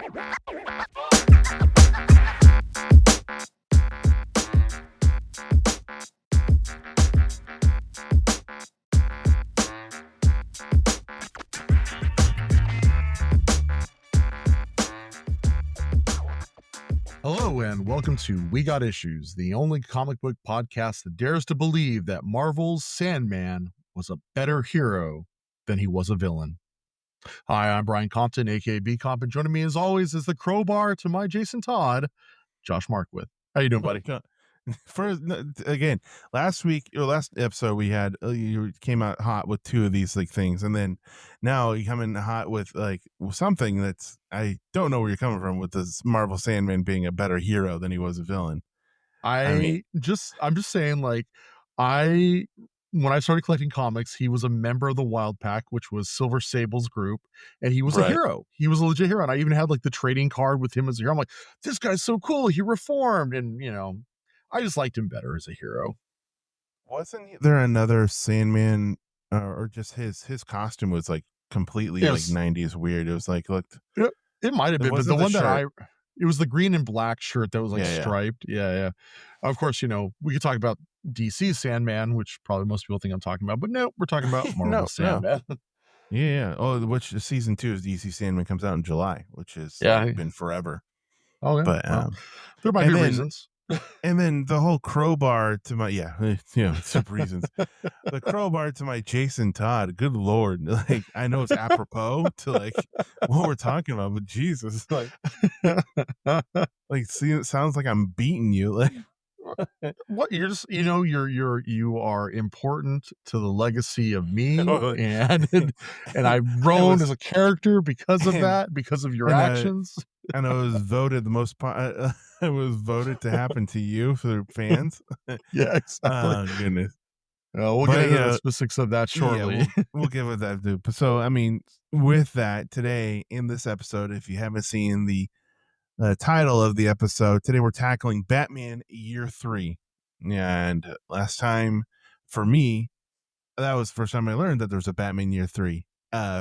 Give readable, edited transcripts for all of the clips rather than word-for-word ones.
Hello and welcome to We Got Issues, the only comic book podcast that dares to believe that Marvel's Sandman was a better hero than he was a villain. Hi, I'm Brian Compton, aka BComp, and joining me as always is the crowbar to my Jason Todd, Josh Markwith. How you doing, buddy? First, again, last episode we had you came out hot with two of these like things, and then now you come in hot with like something that's I don't know where you're coming from with this Marvel Sandman being a better hero than he was a villain. I'm just saying, like, when I started collecting comics, he was a member of the Wild Pack, which was Silver Sable's group, and he was a hero. He was a legit hero, and I even had like the trading card with him as a hero. I'm like, this guy's so cool. He reformed, and I just liked him better as a hero. Wasn't there another Sandman, or just his costume was like completely like 90s weird? It was like looked. It might have been, but the one that it was the green and black shirt that was like striped. Yeah. Of course, we could talk about DC Sandman, which probably most people think I'm talking about, but no, we're talking about Marvel Sandman. Yeah. Oh, which season 2 is DC Sandman comes out in July, which has been forever. Oh, yeah. But there might be reasons. And then the whole crowbar to my some reasons. The crowbar to my Jason Todd. Good Lord, like I know it's apropos to like what we're talking about, but Jesus, like see, it sounds like I'm beating you. Like what you're just you are important to the legacy of me, and I've grown as a character because of that, because of your actions. And I was voted the most. It was voted to happen to you for the fans. Yeah, exactly. Oh goodness. We'll get into the specifics of that shortly. Yeah, we'll get with that, dude. So, I mean, with that, today in this episode, if you haven't seen the title of the episode, today we're tackling Batman Year 3. And last time, for me, that was the first time I learned that there's a Batman Year 3.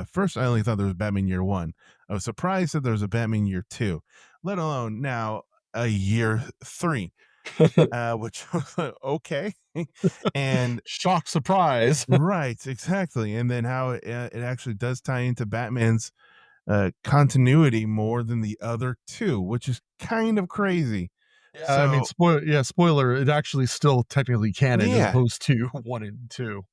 First, I only thought there was Batman Year 1. I was surprised that there was a Batman Year 2, let alone now a Year 3. Which was like, okay. And shock surprise. Right, exactly. And then how it actually does tie into Batman's continuity more than the other two, which is kind of crazy. Yeah, so, I mean, spoiler, it actually still technically canon as opposed to 1 and 2.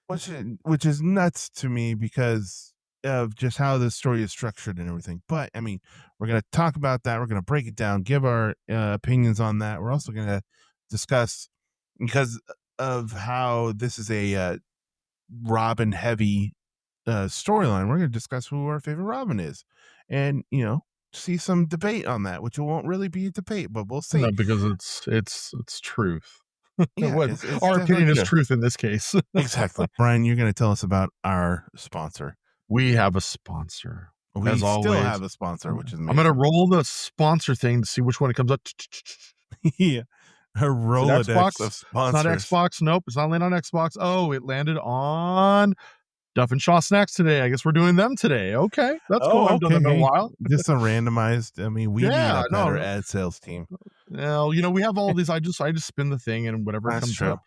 Which is nuts to me because of just how the story is structured and everything. But I mean, we're going to talk about that. We're going to break it down, give our opinions on that. We're also going to discuss, because of how this is a Robin heavy storyline, we're going to discuss who our favorite Robin is, and see some debate on that, which it won't really be a debate, but we'll see. No, because it's truth. Yeah, our opinion is truth in this case. Exactly. Brian, you're going to tell us about our sponsor. We have a sponsor. We as still always have a sponsor, which is amazing. I'm going to roll the sponsor thing to see which one it comes up. Yeah. A Rolodex of sponsors. It's not Xbox. Nope. It's not landing on Xbox. Oh, it landed on Duff and Shaw Snacks today. I guess we're doing them today. Okay. That's cool. I've done them in a while. Just a randomized. I mean, we need a better ad sales team. Well, we have all these. I just spin the thing and whatever comes up.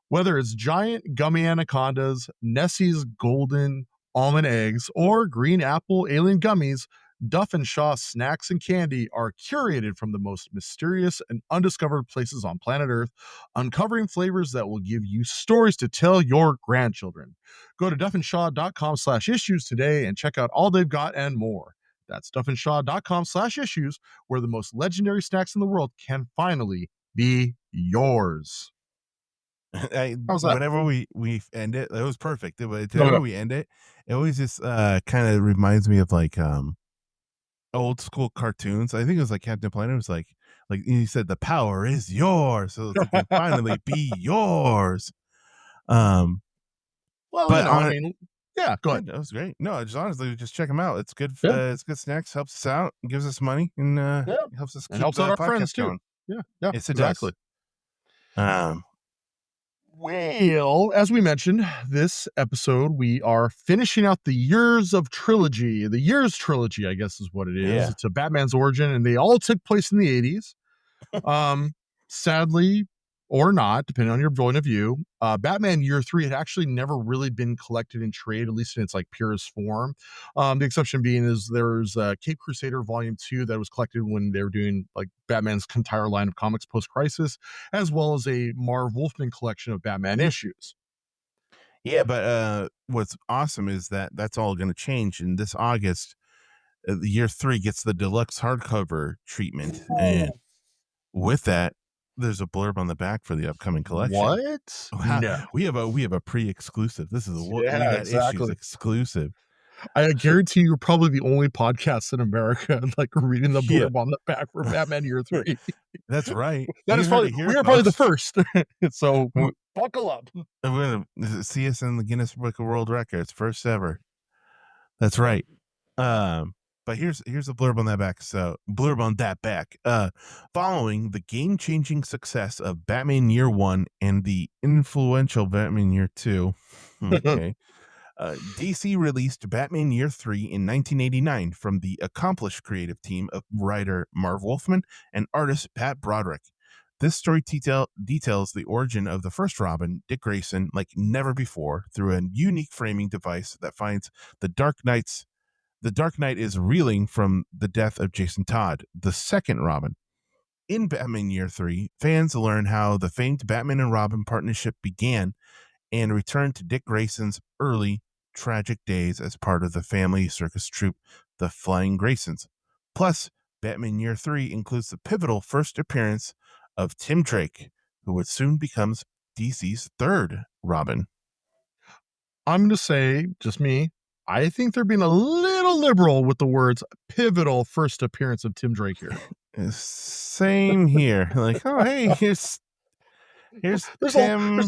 Whether it's giant gummy anacondas, Nessie's golden almond eggs, or green apple alien gummies, Duff and Shaw Snacks and Candy are curated from the most mysterious and undiscovered places on planet Earth, uncovering flavors that will give you stories to tell your grandchildren. Go to duffandshaw.com/issues today and check out all they've got and more. That's duffandshaw.com/issues, where the most legendary snacks in the world can finally be yours. Whenever we end it was perfect. Whenever we end it, it always just kind of reminds me of like old school cartoons. I think it was like Captain Planet. It was like you said, the power is yours, so it can finally be yours. Well, but yeah, go ahead. That was great. No, just honestly, just check them out. It's good. It's good snacks. Helps us out. Gives us money, and helps us. And helps out our friends too. Going. Yeah, yes, exactly. Does. Well, as we mentioned, this episode we are finishing out the Years of Trilogy. The Years Trilogy, I guess, is what it is. Yeah. It's a Batman's origin, and they all took place in the 80s. Um, Sadly, or not, depending on your point of view, Batman Year 3 had actually never really been collected in trade, at least in its like purest form. The exception being is there's Cape Crusader Volume 2 that was collected when they were doing like Batman's entire line of comics post-crisis, as well as a Marv Wolfman collection of Batman issues. Yeah, but what's awesome is that that's all going to change in this August. Year 3 gets the deluxe hardcover treatment, and with that, there's a blurb on the back for the upcoming collection. What? Wow, No. we have a pre-exclusive. This is what we Yeah, got issues exactly. exclusive. I guarantee you're probably the only podcast in America like reading the Yeah, blurb on the back for Batman Year 3. that's right. That You is heard probably it here, we are probably the folks. first. So buckle up. We're gonna see us in the Guinness Book of World Records, first ever. That's right. But here's a blurb on that back. So blurb on that back. Following the game-changing success of Batman Year 1 and the influential Batman Year 2. Okay. DC released Batman Year 3 in 1989 from the accomplished creative team of writer Marv Wolfman and artist Pat Broderick. This story details the origin of the first Robin, Dick Grayson, like never before, through a unique framing device that finds the Dark Knight is reeling from the death of Jason Todd, the second Robin. In Batman Year 3, fans learn how the famed Batman and Robin partnership began and return to Dick Grayson's early tragic days as part of the family circus troupe, the Flying Graysons. Plus, Batman Year 3 includes the pivotal first appearance of Tim Drake, who would soon become DC's third Robin. I'm going to say, just me, I think they're being a little liberal with the words pivotal first appearance of Tim Drake here. Same here. Like, oh, hey, here's there's Tim.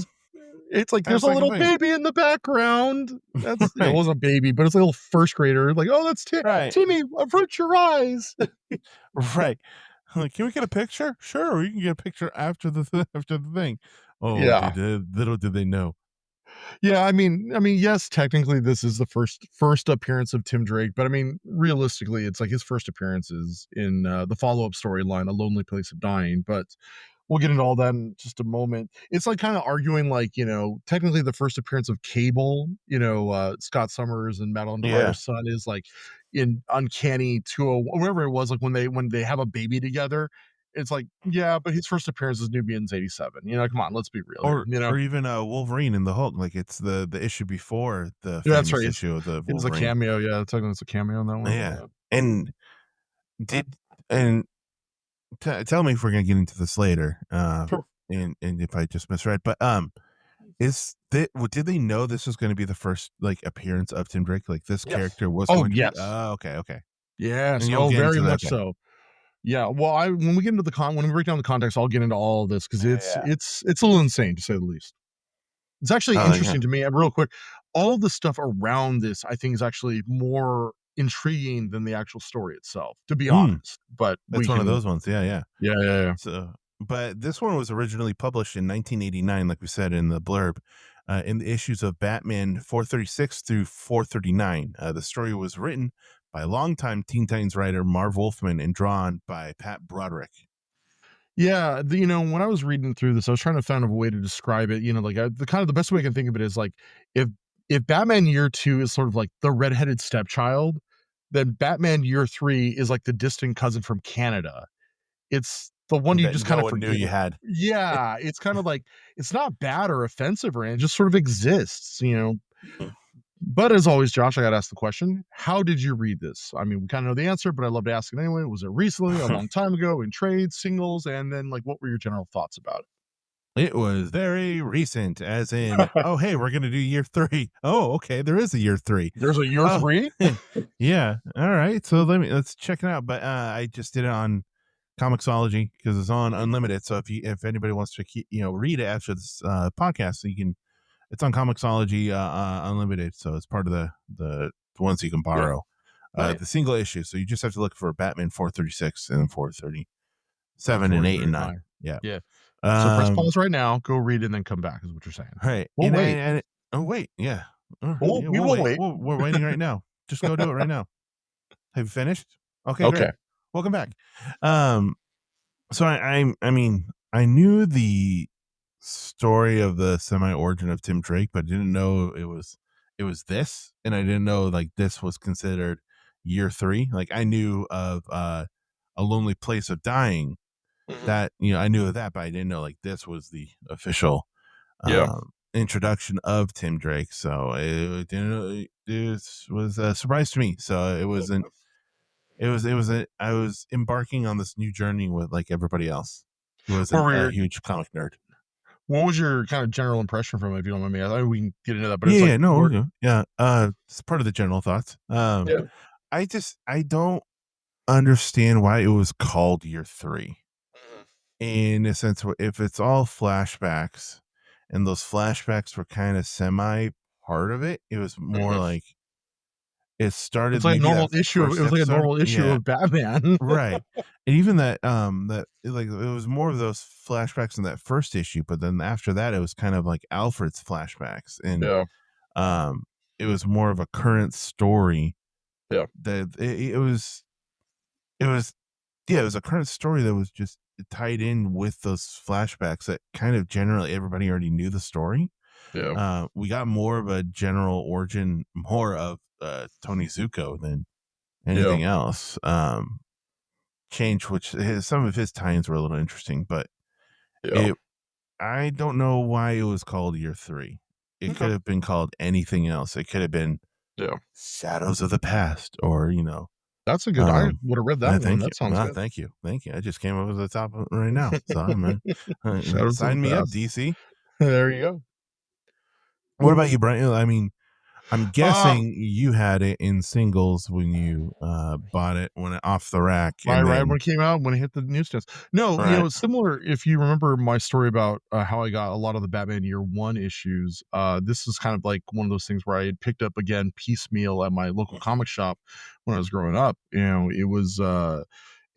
It's like there's a little baby in the background. That's right. It wasn't a baby, but it's a little first grader. Like, oh, that's right. Timmy. Avert your eyes. Right. Like, can we get a picture? Sure, you can get a picture after the thing. Oh, yeah. Little did they know. Yeah, I mean, yes, technically this is the first appearance of Tim Drake, but I mean, realistically, it's like his first appearances in the follow-up storyline, A Lonely Place of Dying. But we'll get into all that in just a moment. It's like kind of arguing, like, technically the first appearance of Cable, Scott Summers and Madeline Pryor's son is like in Uncanny 201, whatever it was, like when they have a baby together. It's like, yeah, but his first appearance is New Mutants 87. Come on, let's be real. Or even Wolverine in the Hulk, like it's the issue before the that's right. issue of the Wolverine. It's a cameo, yeah. It's a cameo in that one. Yeah. And tell me if we're gonna get into this later. Sure. And if I just misread, but did they know this was going to be the first like appearance of Tim Drake? Like this character was going to be? Oh, okay. Yes. Oh, very much so. Yeah. Well, when we get into when we break down the context, I'll get into all of this because it's a little insane to say the least. It's actually interesting to me. Real quick, all of the stuff around this, I think, is actually more intriguing than the actual story itself, to be honest. But that's one of those ones. Yeah. So, but this one was originally published in 1989, like we said in the blurb, in the issues of Batman 436 through 439. The story was written by longtime Teen Titans writer Marv Wolfman and drawn by Pat Broderick. Yeah, when I was reading through this, I was trying to find a way to describe it. Like the best way I can think of it is like if Batman Year 2 is sort of like the redheaded stepchild, then Batman Year 3 is like the distant cousin from Canada. It's the one you just kind of knew you had. Yeah, it's kind of like it's not bad or offensive or anything, it just sort of exists. But as always, Josh, I got to ask the question, how did you read this? I mean, we kind of know the answer, but I'd love to ask it anyway. Was it recently, a long time ago, in trades, singles? And then, like, what were your general thoughts about it? It was very recent, as in, oh, hey, we're going to do Year 3. Oh, okay, there is a Year 3. There's a Year 3? Yeah, all right. So let's check it out. But I just did it on Comixology because it's on Unlimited. So if anybody wants to read it after this podcast, so you can. It's on Comixology Unlimited, so it's part of the ones you can borrow. Yeah. The single issue, so you just have to look for Batman 436 and 437 and 8 and 9. Yeah. So press pause right now, go read it, and then come back is what you're saying. Right. We'll wait. Oh, wait. Yeah. We We'll will wait. wait. We're waiting right now. Just go do it right now. Have you finished? Okay, great. Okay. Welcome back. So I mean, I knew the story of the semi origin of Tim Drake, but I didn't know it was this, and I didn't know like this was considered year 3. Like I knew of A Lonely Place of Dying. That, you know, I knew of that, but I didn't know like this was the official introduction of Tim Drake. So it was a surprise to me. So it wasn't. I was embarking on this new journey with like everybody else who wasn't a huge comic nerd. What was your kind of general impression from it, if you don't mind me? I think we can get into that, but Yeah, it's like it's part of the general thoughts. I don't understand why it was called year 3. In a sense, if it's all flashbacks, and those flashbacks were kind of semi part of it, it was more like it started. It's like maybe a normal that issue. It first was like a episode. normal issue of Batman, right? And even that like it was more of those flashbacks in that first issue, but then after that, it was kind of like Alfred's flashbacks, and it was more of a current story. Yeah, that it was it was a current story that was just tied in with those flashbacks that kind of generally everybody already knew the story. We got more of a general origin, more of Tony Zuko than anything else. Change, which some of his tie-ins were a little interesting, but I don't know why it was called year 3. It could have been called anything else. It could have been Shadows of the Past, or that's a good. I would have read that one. That sounds good. Thank you. I just came up with the top right now. So I'm sign me up, DC. There you go. What about you, Brian? I mean, I'm guessing you had it in singles when you bought it when off the rack. Right when it came out, when it hit the newsstands. No, similar. If you remember my story about how I got a lot of the Batman Year 1 issues, this is kind of like one of those things where I had picked up again piecemeal at my local comic shop when I was growing up. It was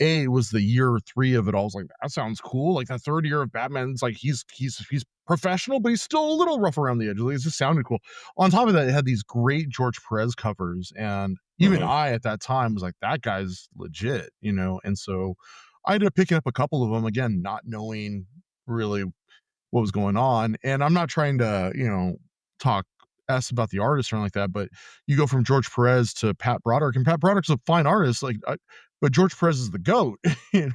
it was the year 3 of it all. I was like, that sounds cool. Like the third year of Batman's like he's professional, but he's still a little rough around the edges. Like, it just sounded cool. On top of that, it had these great George Perez covers, and even I at that time was like, that guy's legit, and so I ended up picking up a couple of them, again, not knowing really what was going on. And I'm not trying to talk s about the artist or anything like that, but you go from George Perez to Pat Broderick, and Pat Broderick's a fine artist, but George Perez is the GOAT. You're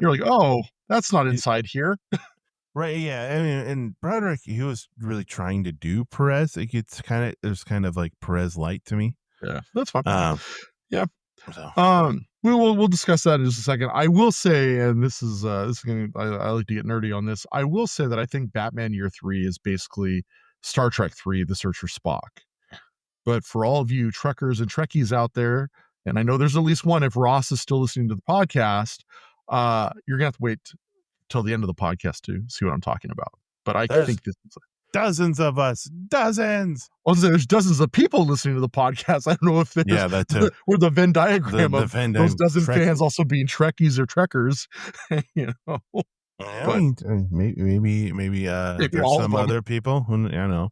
like, oh, that's not inside here. Right, yeah. I mean, and Broderick, he was really trying to do Perez. There's kind of like Perez light to me. Yeah, that's fine. Yeah. So. We'll discuss that in just a second. I will say, and this is gonna, I like to get nerdy on this. I will say that I think Batman Year 3 is basically Star Trek 3: The Search for Spock. But for all of you Trekkers and Trekkies out there, and I know there's at least one if Ross is still listening to the podcast, you're gonna have to wait till the end of the podcast to see what I'm talking about. But think this is dozens of us. There's dozens of people listening to the podcast. I don't know if there's that too. Or the Venn diagram of Venn those dozen fans also being Trekkies or Trekkers. Maybe there's some other people who,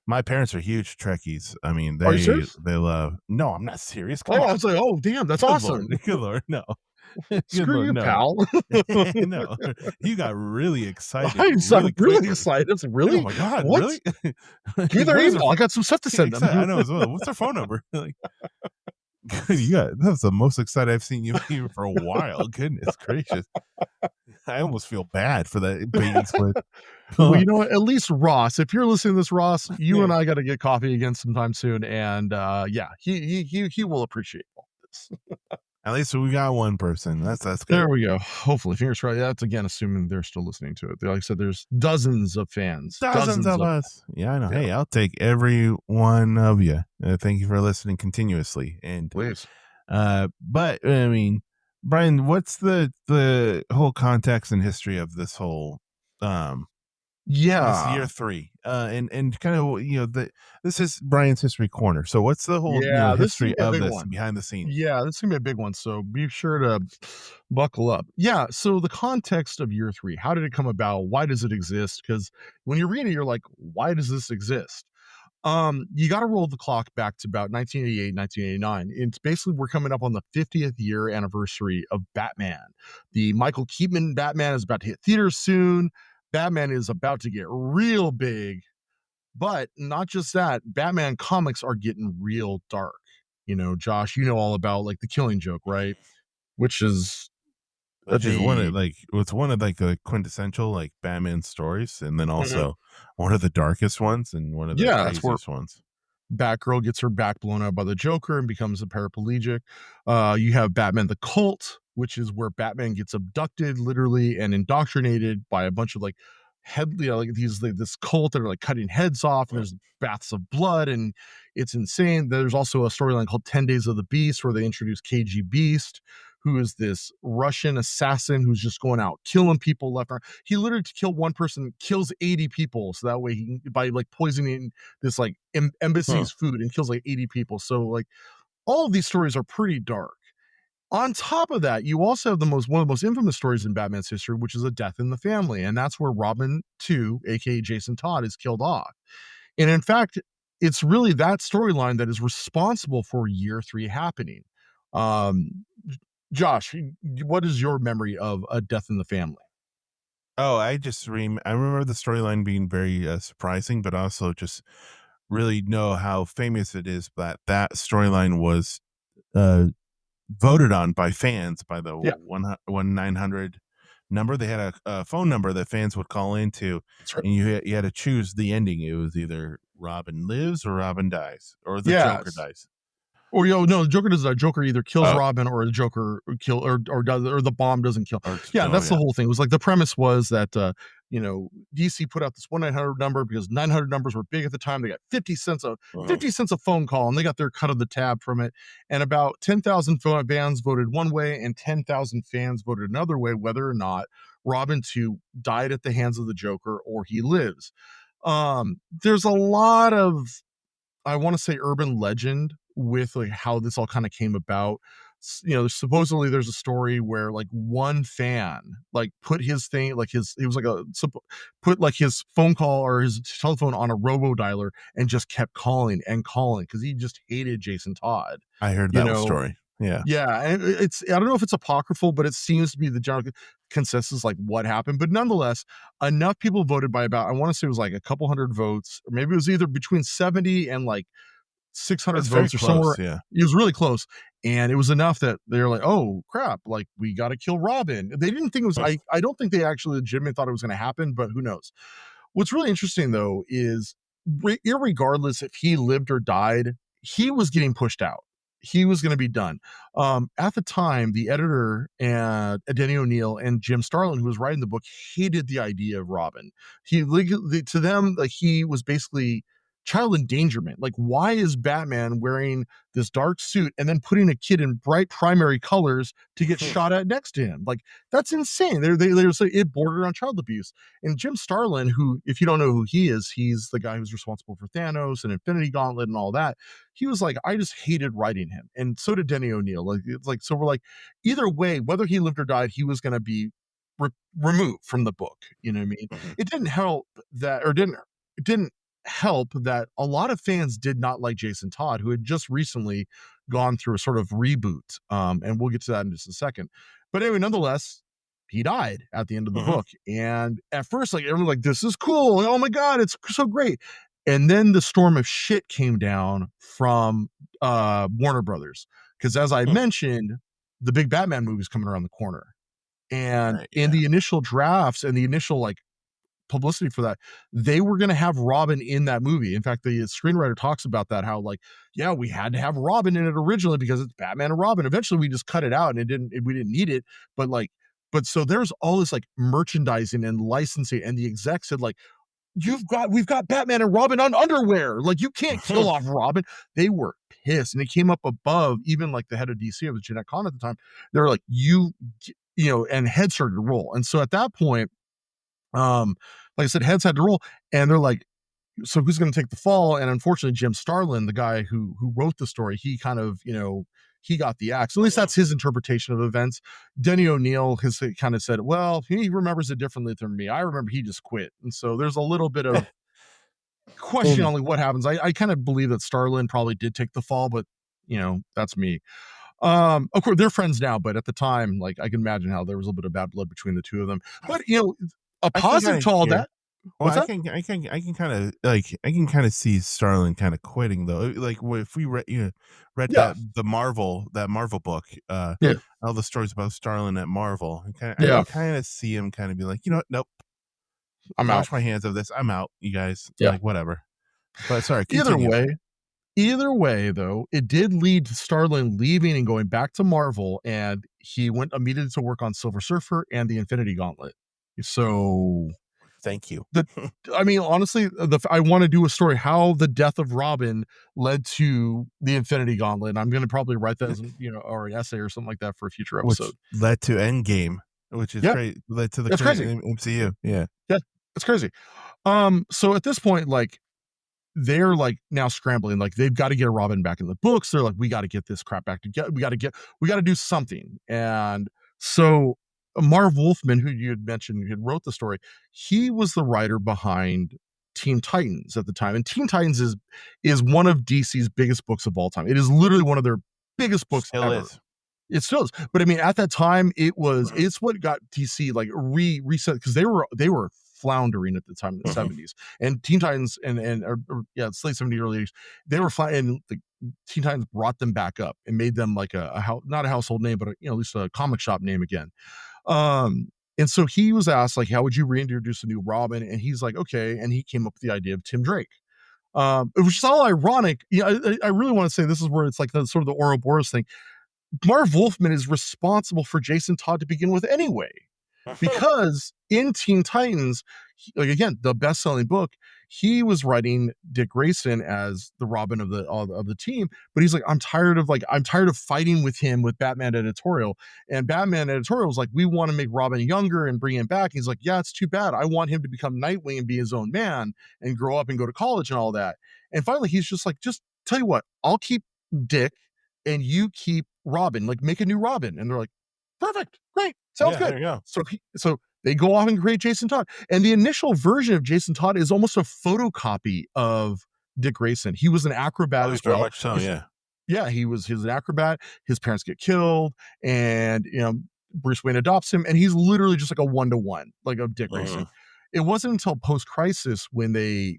my parents are huge Trekkies. I mean, they love. No, I'm not serious. I was like, oh damn, that's awesome. Good Lord, no. Screw you, pal. No, you got really excited. I'm really excited. It's really, oh my god, what? Really? Give me their email. I got some stuff to send them. I know as well. What's their phone number? That's the most excited I've seen you for a while. Goodness gracious. I almost feel bad for that bait and switch. Well, you know what? At least Ross, if you're listening to this, Ross, you and I got to get coffee again sometime soon, and he will appreciate all this. At least we got one person. That's good. There we go. Hopefully, fingers crossed. That's again assuming they're still listening to it. Like I said, there's dozens of fans, dozens of us. Yeah, I know. Yeah. Hey, I'll take every one of you. Thank you for listening continuously. And please. But I mean, Brian, what's the whole context and history of this whole This year Yeah. 3, and kind of, this is Brian's history corner. So what's the whole, Yeah, this is gonna history be a of big this one. behind the scenes? Yeah, this is gonna be a big one, so be sure to buckle up. Yeah, so the context of year 3, how did it come about? Why does it exist? Because when you read it, you're like, "Why does this exist?" You gotta roll the clock back to about 1988, 1989. It's basically we're coming up on the 50th year anniversary of Batman. The Michael Keaton Batman is about to hit theaters soon. Batman is about to get real big, but not just that, Batman comics are getting real dark. Josh, you know all about like the Killing Joke, right? Which is Which is one of a like it's one of like the quintessential like Batman stories, and then Mhm. also one of the darkest ones and one of the Yeah, it's where craziest ones. Batgirl gets her back blown out by the Joker and becomes a paraplegic. You have Batman the Cult, which is where Batman gets abducted literally and indoctrinated by a bunch of like like these like, this cult that are like cutting heads off, and there's baths of blood, and it's insane. There's also a storyline called 10 Days of the Beast where they introduce KG Beast, who is this Russian assassin who's just going out killing people left and right. He literally to kill one person kills 80 people, so that way he can, by like poisoning this like Huh. embassy's food, and kills like 80 people. So like all of these stories are pretty dark. On top of that, you also have the most one of the most infamous stories in Batman's history, which is a death in the family, and that's where Robin 2, aka Jason Todd, is killed off. And in fact, it's really that storyline that is responsible for year 3 happening. Um, Josh, what is your memory of a death in the family? Oh, I remember the storyline being very surprising, but also just really know how famous it is that that storyline was uh, voted on by fans by the Yeah, 900 number. They had a phone number that fans would call into, that's right. and you had to choose the ending. It was either Robin lives or Robin dies, or the Joker Yes. dies. Or no, the Joker does that. Joker either kills Oh, Robin or the Joker kill or does or the bomb doesn't kill. Yeah, oh that's the yeah. whole thing. It was like the premise was that DC put out this 1-900 number because 900 numbers were big at the time. They got 50 cents a phone call, and they got their cut of the tab from it. And about 10,000 fans voted one way, and 10,000 fans voted another way, whether or not Robin 2 died at the hands of the Joker or he lives. There's a lot of, I want to say, urban legend with like how this all kind of came about. Supposedly there's a story where like one fan like put his thing like his it was like put like his phone call or his telephone on a robo dialer and just kept calling and calling because he just hated Jason Todd. I heard You that know, story. Yeah. yeah, and I don't know if it's apocryphal, but it seems to be the general consensus like what happened. But nonetheless, enough people voted by about, I want to say it was like a couple hundred votes, or maybe it was either between 70 and like 600 That's very votes or somewhere. close. Yeah. It was really close. And it was enough that they're like, oh crap, like we got to kill Robin. They didn't think it was, I don't think they actually legitimately thought it was going to happen, but who knows? What's really interesting though is irregardless if he lived or died, he was getting pushed out. He was going to be done. At the time, the editor and Denny O'Neil and Jim Starlin, who was writing the book, hated the idea of Robin. To them, like he was basically child endangerment. Like, why is Batman wearing this dark suit and then putting a kid in bright primary colors to get shot at next to him? Like, that's insane. They're saying it bordered on child abuse. And Jim Starlin, who, if you don't know who he is, he's the guy who's responsible for Thanos and Infinity Gauntlet and all that. He was like, I just hated writing him. And so did Denny O'Neil. Like, it's like, so we're like, either way, whether he lived or died, he was going to be removed from the book. You know what I mean? It didn't help that, or it didn't help that a lot of fans did not like Jason Todd, who had just recently gone through a sort of reboot. And we'll get to that in just a second. But anyway, nonetheless, he died at the end of the book. And at first, like everyone like, this is cool. Oh my God, it's so great. And then the storm of shit came down from Warner Brothers. Because as I mentioned, the big Batman movie is coming around the corner. And Right. in Yeah. the initial drafts and the initial like publicity for that, they were going to have Robin in that movie. In fact, the screenwriter talks about that, how like, yeah, we had to have Robin in it originally because it's Batman and Robin. Eventually we just cut it out and we didn't need it. But like, but so there's all this like merchandising and licensing, and the exec said like, we've got Batman and Robin on underwear. Like, you can't kill off Robin. They were pissed. And it came up above even like the head of DC, of the Jeanette Kahn at the time. They were like, and heads started to roll. And so at that point, Like I said, heads had to roll, and they're like, so who's going to take the fall? And unfortunately, Jim Starlin, the guy who wrote the story, he kind of, he got the axe. At least that's his interpretation of events. Denny O'Neil has kind of said, well, he remembers it differently than me. I remember he just quit. And so there's a little bit of question on like what happens. I kind of believe that Starlin probably did take the fall, but that's me. Of course they're friends now, but at the time, like I can imagine how there was a little bit of bad blood between the two of them. But a positive to all that. Well, What's that? I can kind of like I can kind of see Starlin kind of quitting though. Like if we read Yeah. that Marvel book, Yeah. all the stories about Starlin at Marvel, I Yeah. can kind of see him kind of be like, nope, I'm wash out. my hands of this. I'm out, you guys. Yeah. Like whatever. But sorry, continue. Either way, though, it did lead to Starlin leaving and going back to Marvel, and he went immediately to work on Silver Surfer and the Infinity Gauntlet. So, thank you. I mean, honestly, I want to do a story how the death of Robin led to the Infinity Gauntlet. And I'm going to probably write that as or an essay or something like that for a future episode. Which led to Endgame, which is great. Led to the crazy MCU. Yeah, it's crazy. So at this point, like, they're like now scrambling, like they've got to get a Robin back in the books. They're like, we got to get this crap back together. We got to do something. And so Marv Wolfman, who you had mentioned, who had wrote the story, he was the writer behind Teen Titans at the time. And Teen Titans is one of DC's biggest books of all time. It is literally one of their biggest books still ever. Is. It still is. But I mean, at that time, it's what got DC like reset, because they were floundering at the time in the 70s, and Teen Titans and it's late 70s, early 80s, they were flying, and the Teen Titans brought them back up and made them like not a household name, but at least a comic shop name again. And so he was asked, like, how would you reintroduce a new Robin? And he's like, okay. And he came up with the idea of Tim Drake. Which is all ironic. I really want to say this is where it's like the sort of the Ouroboros thing. Marv Wolfman is responsible for Jason Todd to begin with anyway, because in Teen Titans, like again, the best-selling book, he was writing Dick Grayson as the Robin of the team, but he's like, I'm tired of fighting with him with Batman editorial, and Batman editorial was like, we want to make Robin younger and bring him back. He's like, yeah, it's too bad. I want him to become Nightwing and be his own man and grow up and go to college and all that. And finally, he's just like, just tell you what, I'll keep Dick and you keep Robin, like make a new Robin. And they're like, perfect, great, sounds good. There you go. So they go off and create Jason Todd. And the initial version of Jason Todd is almost a photocopy of Dick Grayson. He was an acrobat as well. Much so, yeah. Yeah, he was an acrobat. His parents get killed, and Bruce Wayne adopts him, and he's literally just like a 1-to-1, like of Dick Grayson. It wasn't until post-crisis when they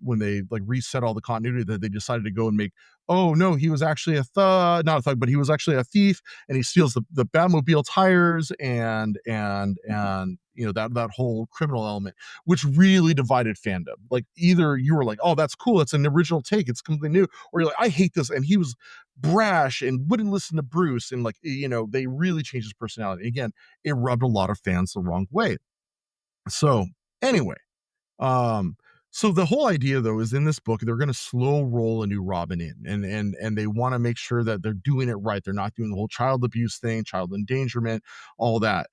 like reset all the continuity that they decided to go and make, oh no, he was actually not a thug, but he was actually a thief, and he steals the Batmobile tires and that whole criminal element, which really divided fandom. Like either you were like, oh, that's cool, it's an original take, it's completely new, or you're like, I hate this, and he was brash and wouldn't listen to Bruce, and like they really changed his personality. Again, it rubbed a lot of fans the wrong way. So anyway, so the whole idea though is in this book they're going to slow roll a new Robin in, and they want to make sure that they're doing it right. They're not doing the whole child abuse thing, child endangerment, all that.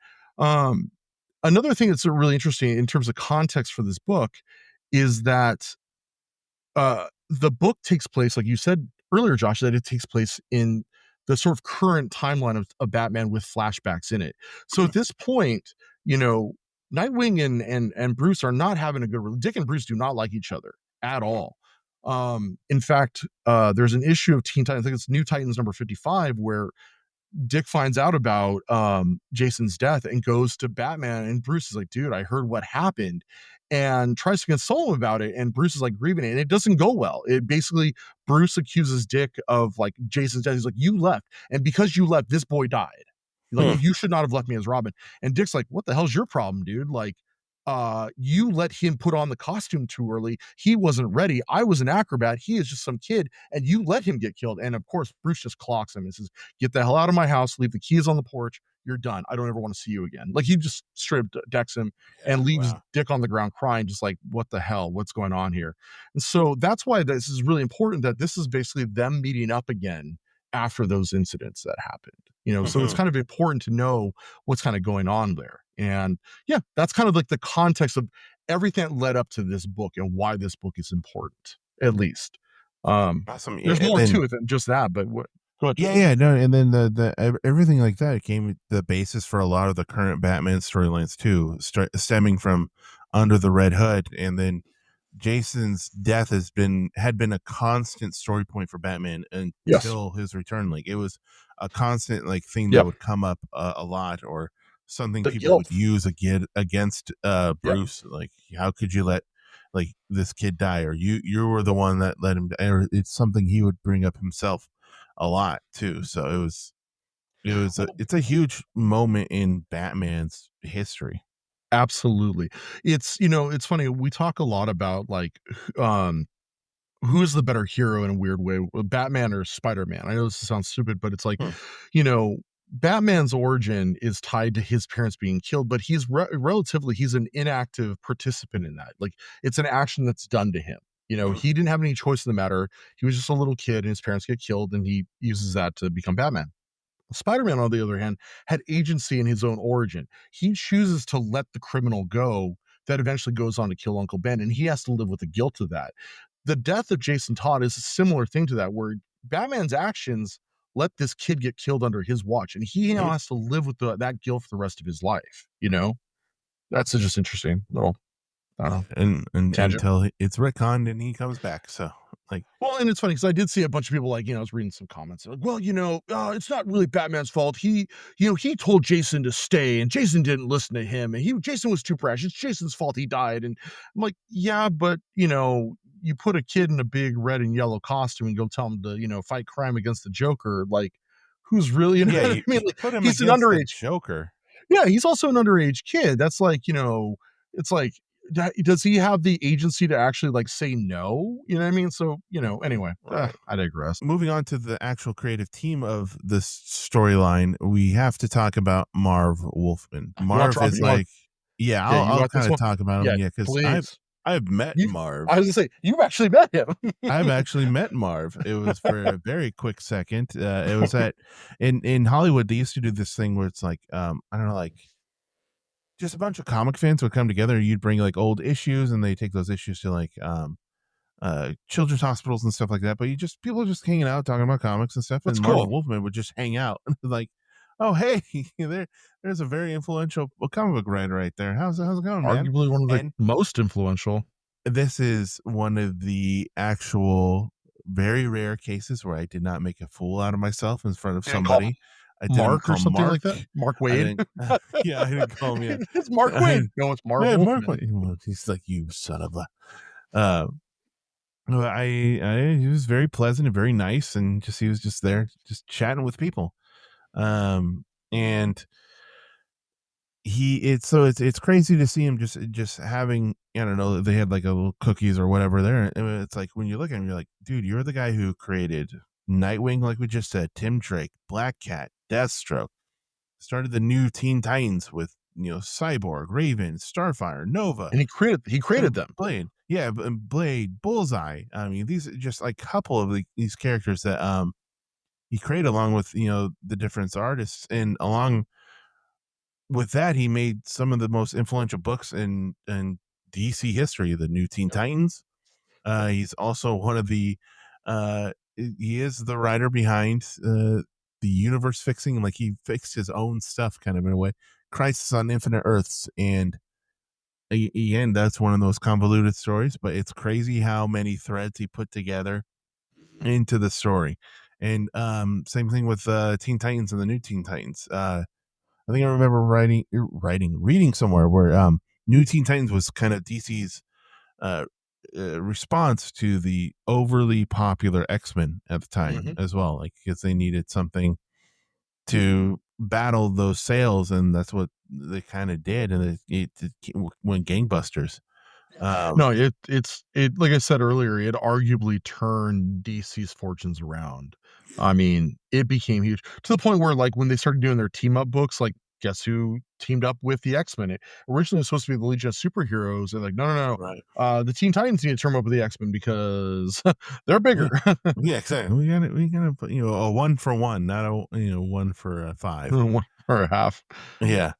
Another thing that's really interesting in terms of context for this book is that the book takes place, like you said earlier, Josh, that it takes place in the sort of current timeline of Batman with flashbacks in it. So at this point, Nightwing and Bruce are not having a good. Dick and Bruce do not like each other at all. In fact, there's an issue of Teen Titans, I think it's New Titans number 55, where Dick finds out about Jason's death and goes to Batman, and Bruce is like, dude, I heard what happened, and tries to console him about it, and Bruce is like grieving it, and it doesn't go well. It basically, Bruce accuses Dick of like Jason's death. He's like, you left, and because you left, this boy died. Like, you should not have left me as Robin. And Dick's like, what the hell's your problem, dude? Like, you let him put on the costume too early. He wasn't ready. I was an acrobat. He is just some kid, and you let him get killed. And of course, Bruce just clocks him and says, get the hell out of my house. Leave the keys on the porch. You're done. I don't ever want to see you again. Like, he just straight up decks him and leaves Dick on the ground crying, just like, what the hell? What's going on here? And so that's why this is really important, that this is basically them meeting up again after those incidents that happened. So it's kind of important to know what's kind of going on there. And yeah, that's kind of like the context of everything that led up to this book and why this book is important, at least. Awesome. Yeah, There's and more then to it than just that, but what? Go ahead. yeah, no, and then everything like that came the basis for a lot of the current Batman storylines too, stemming from Under the Red Hood, and then Jason's death had been a constant story point for Batman Yes. until his return. Like it was a constant like thing that Yep. would come up a lot, or something The people guilt. would use against Yep. Bruce. Like, how could you let like this kid die, or you were the one that let him die? Or it's something he would bring up himself a lot too. So Well, it's a huge moment in Batman's history. absolutely. It's, it's funny. We talk a lot about like, who's the better hero in a weird way, Batman or Spider-Man? I know this sounds stupid, but it's like, Hmm. you know, Batman's origin is tied to his parents being killed, but he's an inactive participant in that. Like, it's an action that's done to him. Hmm. He didn't have any choice in the matter. He was just a little kid and his parents get killed and he uses that to become Batman. Spider-Man, on the other hand, had agency in his own origin. He chooses to let the criminal go that eventually goes on to kill Uncle Ben, and he has to live with the guilt of that. The death of Jason Todd is a similar thing to that, where Batman's actions let this kid get killed under his watch, and he now Hmm. has to live with that guilt for the rest of his life. That's just interesting little, I don't Yeah, know, and tangent. until it's retconned and he comes back. So like, Well, and it's funny because I did see a bunch of people like, I was reading some comments. They're like, well, it's not really Batman's fault. He told Jason to stay and Jason didn't listen to him. And Jason was too precious. It's Jason's fault he died. And I'm like, yeah, but, you put a kid in a big red and yellow costume and go tell him to, fight crime against the Joker. Like, who's really, yeah, what I mean? you Like, put him he's an against the underage. Joker. Yeah, he's also an underage kid. That's like, it's like, does he have the agency to actually like say no? You know what I mean? So, anyway, Right. I digress. Moving on to the actual creative team of this storyline, we have to talk about Marv Wolfman. You want Marv to drop it? is like, yeah, Yeah, you I'll got kind this of one? talk about him, Yeah, yeah, because please. I've met You I Marv. was gonna say, you've actually met him. I've actually met Marv. It was for a very quick second. It was at in Hollywood. They used to do this thing where it's like, I don't know, like just a bunch of comic fans would come together. You'd bring like old issues, and they take those issues to like children's hospitals and stuff like that. But people just hanging out talking about comics and stuff. That's And Marv cool. Wolfman would just hang out like, oh hey, there's a very influential comic book writer right there. How's it going, man? Arguably one of the And most influential. this is one of the actual very rare cases where I did not make a fool out of myself in front of You didn't call him somebody. I didn't Mark or call something Mark. like that? Mark I Wade? didn't. Yeah, I didn't call him. Yeah, It's Mark I, Wade. No, it's Marv yeah, Mark. Wolfman. Well, he's like, you son of a. Uh, well, he was very pleasant and very nice, and he was just there, just chatting with people. And it's crazy to see him just having, I don't know, they had like a little cookies or whatever there. And it's like when you look at him, you're like, dude, you're the guy who created Nightwing, like we just said, Tim Drake, Black Cat, Deathstroke, started the new Teen Titans with Cyborg, Raven, Starfire, Nova, And he created them. Blade. Yeah, Blade, Bullseye. I mean, these are just like a couple of these characters that he created along with the different artists, and along with that, he made some of the most influential books in DC history, the New Teen Titans. He's also one of the he is the writer behind the universe fixing, like he fixed his own stuff kind of in a way. Crisis on Infinite Earths, and again, that's one of those convoluted stories, but it's crazy how many threads he put together into the story. And same thing with Teen Titans and the New Teen Titans. I think I remember reading somewhere where New Teen Titans was kind of DC's uh, response to the overly popular X-Men at the time Mhm. as well, like because they needed something to battle those sales, and that's what they kind of did, and it went gangbusters. No, it like I said earlier, it arguably turned DC's fortunes around. I mean, it became huge to the point where, like, when they started doing their team up books, like, guess who teamed up with the X-Men? It originally was supposed to be the Legion of Superheroes, and like, no, no, no, Right. the Teen Titans need to team up with the X-Men because they're Yeah. bigger. Yeah, exactly. We gotta put a 1 for 1, not a one for 5. One or a half. Yeah.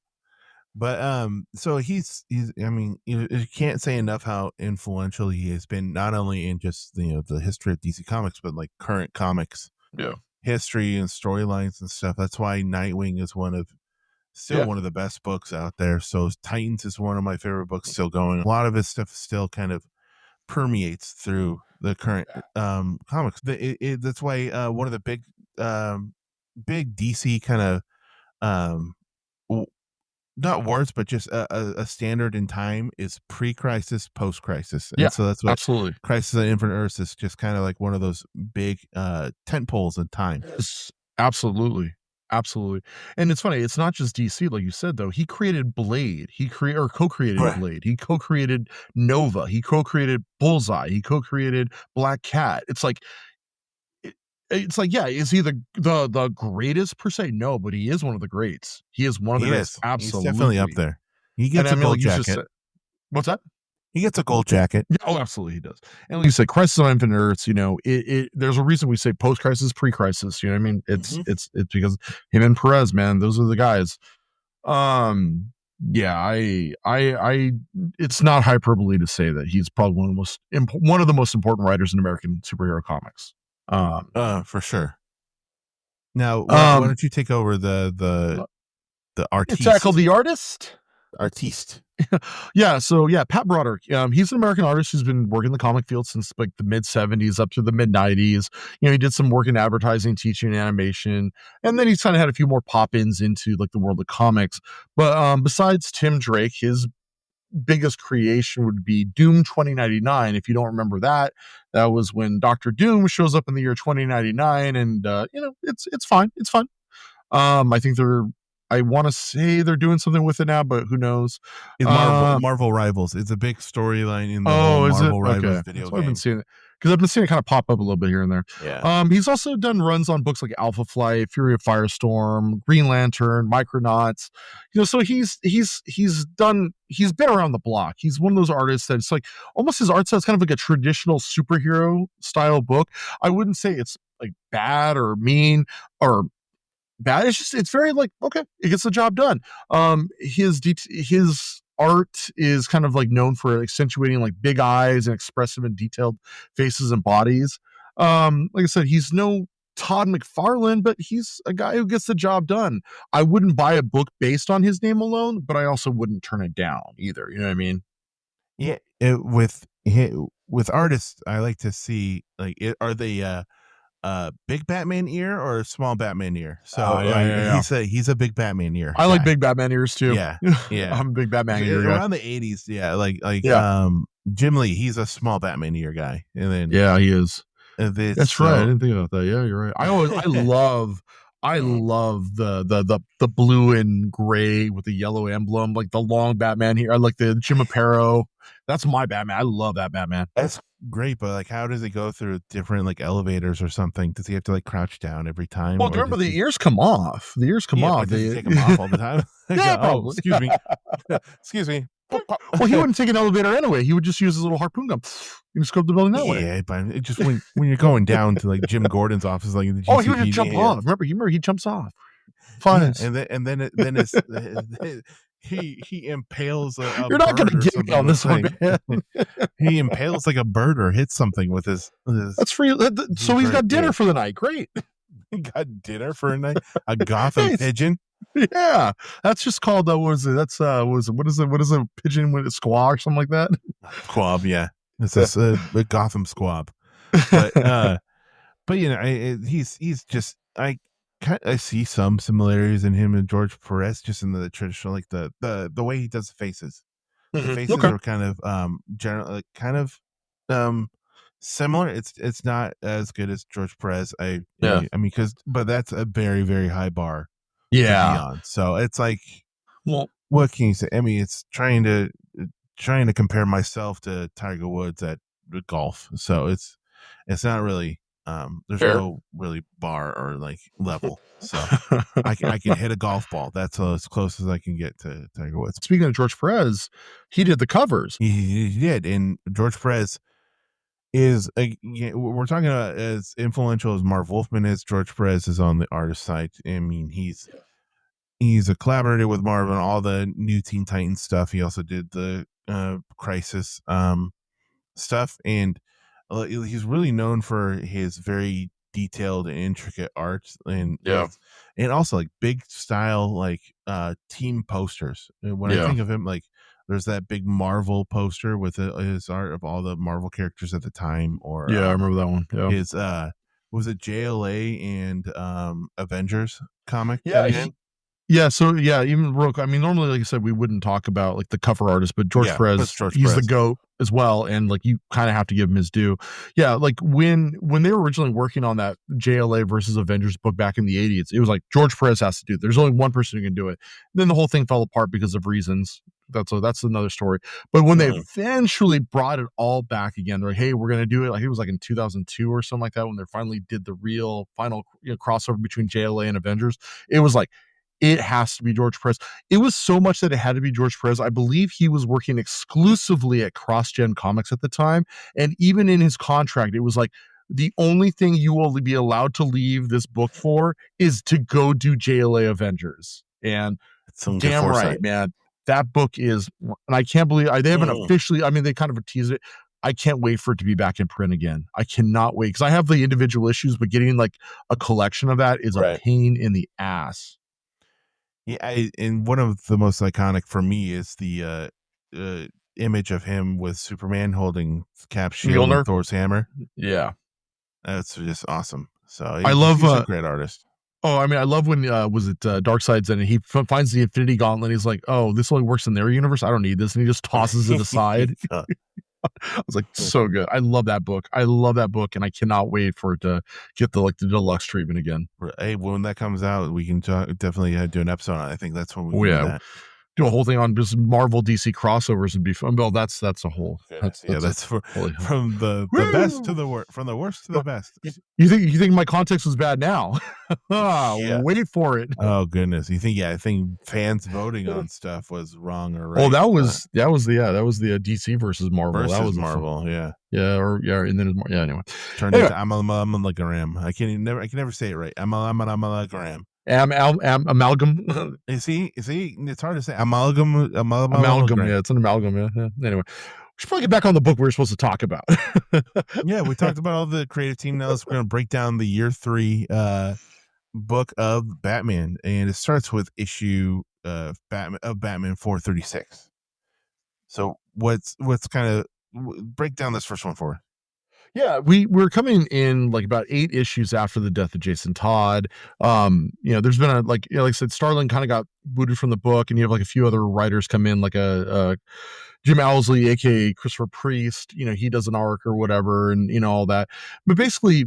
But so he's I mean, you can't say enough how influential he has been, not only in just the history of DC Comics, but like current comics Yeah. history and storylines and stuff. That's why Nightwing is still Yeah. one of the best books out there. So Titans is one of my favorite books still going. A lot of his stuff still kind of permeates through the current comics. That's why one of the big DC kind of um not wars, but just a standard in time is pre-crisis, post-crisis, Yeah. and so that's what Absolutely. Crisis on Infinite Earths is, just kind of like one of those big tent poles in time. Yes, absolutely. Absolutely. And it's funny, it's not just DC, like you said, though. He created Blade. He created or co-created Right. Blade. He co-created Nova. He co-created Bullseye. He co-created Black Cat. It's like, yeah, is he the greatest per se? No, but he is one of the greats. He is one of the He greats. is. He's definitely up Absolutely. there. He And gets I a mean, gold like you just jacket. said, what's that? He gets a gold jacket. Yeah, oh, absolutely, he does. And like you said, Crisis on Infinite Earths, there's a reason we say post-crisis, pre-crisis. You know what I mean? It's Mhm. it's it's because him and Perez, man, those are the guys. Um, yeah, I it's not hyperbole to say that he's probably one of the most important writers in American superhero comics. Um, For sure. Now, why um, don't you take over the tackle artiste? the artist. Artiste. Yeah, so yeah, Pat Broderick. He's an American artist who's been working in the comic field since like the mid '70s up to the mid '90s. He did some work in advertising, teaching, and animation, and then he's kind of had a few more pop-ins into like the world of comics. But besides Tim Drake, his biggest creation would be Doom 2099. If you don't remember that, that was when Doctor Doom shows up in the year 2099, and it's fine, it's fun. I think I want to say they're doing something with it now, but who knows? Is Marvel Rivals. It's a big storyline in the whole Oh, is it? Marvel Okay. Rivals video That's why I've been game. seeing it, because I've been seeing it kind of pop up a little bit here and there. Yeah. He's also done runs on books like Alpha Flight, Fury of Firestorm, Green Lantern, Micronauts. So he's been around the block. He's one of those artists that's like almost his art style is kind of like a traditional superhero style book. I wouldn't say it's like bad or mean or bad. It's very like, okay, it gets the job done. His art is kind of like known for accentuating like big eyes and expressive and detailed faces and bodies. Like I said, he's no Todd McFarlane, but he's a guy who gets the job done. I wouldn't buy a book based on his name alone, but I also wouldn't turn it down either. You know what I mean? Yeah. With artists, I like to see are they big Batman ear or small Batman ear? So Oh, yeah. he's a big Batman ear I like guy. big Batman ears too. Yeah. Yeah. I'm a big Batman ear guy. Around the 80s, yeah, Yeah. Jim Lee, he's a small Batman ear guy. And then Yeah, he is. That's right. I so didn't think about that. Yeah, you're right. I love the blue and gray with the yellow emblem, like the long Batman here. I like the Jim Aparo. That's my Batman. I love that Batman. that's great, but like how does he go through different like elevators or something? Does he have to like crouch down every time? Well, Or remember does the ears come off. The ears come yeah, off. but does he take them off all the time? Yeah, Oh, probably. excuse me. Excuse me. Well, he wouldn't take an elevator anyway. He would just use his little harpoon gun. You just go up the building that way. Yeah, but it just when you're going down to like Jim Gordon's office, like the Oh, he would just jump GCPD, off. Remember he jumps off. yeah, Fine. and then it's he impales a You're not bird gonna or get me something on with this one, thing. man. He impales like a bird or hits something with his That's free. So he's got dinner yeah. for the night. Great. He got dinner for a night. A Gotham Hey, pigeon. yeah, that's just called what is it? That's what is a pigeon with a squaw or something like that? Squab, yeah. It's a Gotham squab. But he's just I see some similarities in him and George Perez, just in the traditional like the way he does faces. The faces Okay. are kind of generally kind of similar. It's not as good as George Perez. Yeah. I mean, but that's a very very high bar to be Yeah. on. So it's like, Well, what can you say? I mean, it's trying to compare myself to Tiger Woods at golf. So it's not really there's fair. no really bar or like level. So I can hit a golf ball. That's as close as I can get to Tiger Woods. Speaking of George Perez, he did the covers. He did, and George Perez is we're talking about as influential as Marv Wolfman is. George Perez is on the artist side. I mean, he's he's a collaborator with Marvel on all the new Teen Titans stuff. He also did the Crisis stuff, and he's really known for his very detailed and intricate art, and Yeah. also like big style, like team posters. And when I Yeah. think of him, like there's that big Marvel poster with his art of all the Marvel characters at the time, or Yeah, I remember that one. Yeah. his was it JLA and Avengers comic that Yeah, he did? yeah, so yeah, even real quick, I mean, normally, like I said, we wouldn't talk about like the cover artist, but George Yeah, that's Perez, George he's the Perez. GOAT as well, and like you kind of have to give him his due. Yeah, like when they were originally working on that JLA versus Avengers book back in the 80s, it was like George Perez has to do it. There's only one person who can do it. Then the whole thing fell apart because of reasons. That's another story. But when they eventually brought it all back again, they're like, hey, we're gonna do it. Like it was like in 2002 or something like that when they finally did the real final crossover between JLA and Avengers. It was like, it has to be George Perez. It was so much that it had to be George Perez. I believe he was working exclusively at CrossGen Comics at the time. And even in his contract, it was like, the only thing you will be allowed to leave this book for is to go do JLA Avengers. And Some good damn foresight. right, man. That book is, and I can't believe they haven't officially, I mean, they kind of teased it. I can't wait for it to be back in print again. I cannot wait because I have the individual issues, but getting like a collection of that is a pain in the ass. Yeah, and one of the most iconic for me is the image of him with Superman holding Cap's shield and Thor's hammer. Yeah, that's just awesome. So I love he's a great artist. Oh, I mean, I love when was it Darkseid's in it? He finds the Infinity Gauntlet. He's like, "Oh, this only works in their universe. I don't need this," and he just tosses it aside. I was like, so good. I love that book. I love that book, and I cannot wait for it to get the deluxe treatment again. Hey, when that comes out, we can definitely do an episode on it. I think that's when we can do that. Do a whole thing on just Marvel DC crossovers would be fun. Well, that's a whole. That's from the best to the worst, from the worst to the best. You think my context was bad now? Wait for it. Oh goodness, you think? Yeah, I think fans voting on stuff was wrong or right. Oh, that was the DC versus Marvel. That was Marvel. Yeah, and then anyway, turned into amalgam. I can never say it right. Amalgam. Amalgam. See, it's hard to say. Amalgam. Yeah, it's an amalgam. Yeah. Anyway, we should probably get back on the book we were supposed to talk about. Yeah, we talked about all the creative team. Now we're going to break down the year 3 book of Batman, and it starts with issue Batman 436. So what's kind of break down this first one for? Yeah, we're coming in like about 8 issues after the death of Jason Todd. There's been like I said, Starlin kind of got booted from the book, and you have like a few other writers come in, like a Jim Owsley, aka Christopher Priest. He does an arc or whatever, and all that. But basically,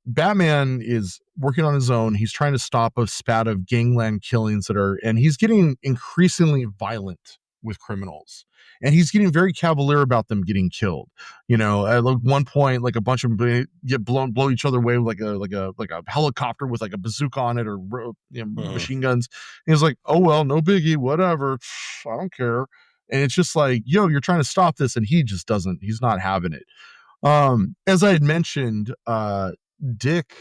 Batman is working on his own. He's trying to stop a spat of gangland killings and he's getting increasingly violent with criminals, and he's getting very cavalier about them getting killed. At one point, like a bunch of them blow each other away with like a helicopter with like a bazooka on it, or machine guns. And he's like, oh well, no biggie, whatever, I don't care. And it's just like, you're trying to stop this, and he's not having it. As I had mentioned, Dick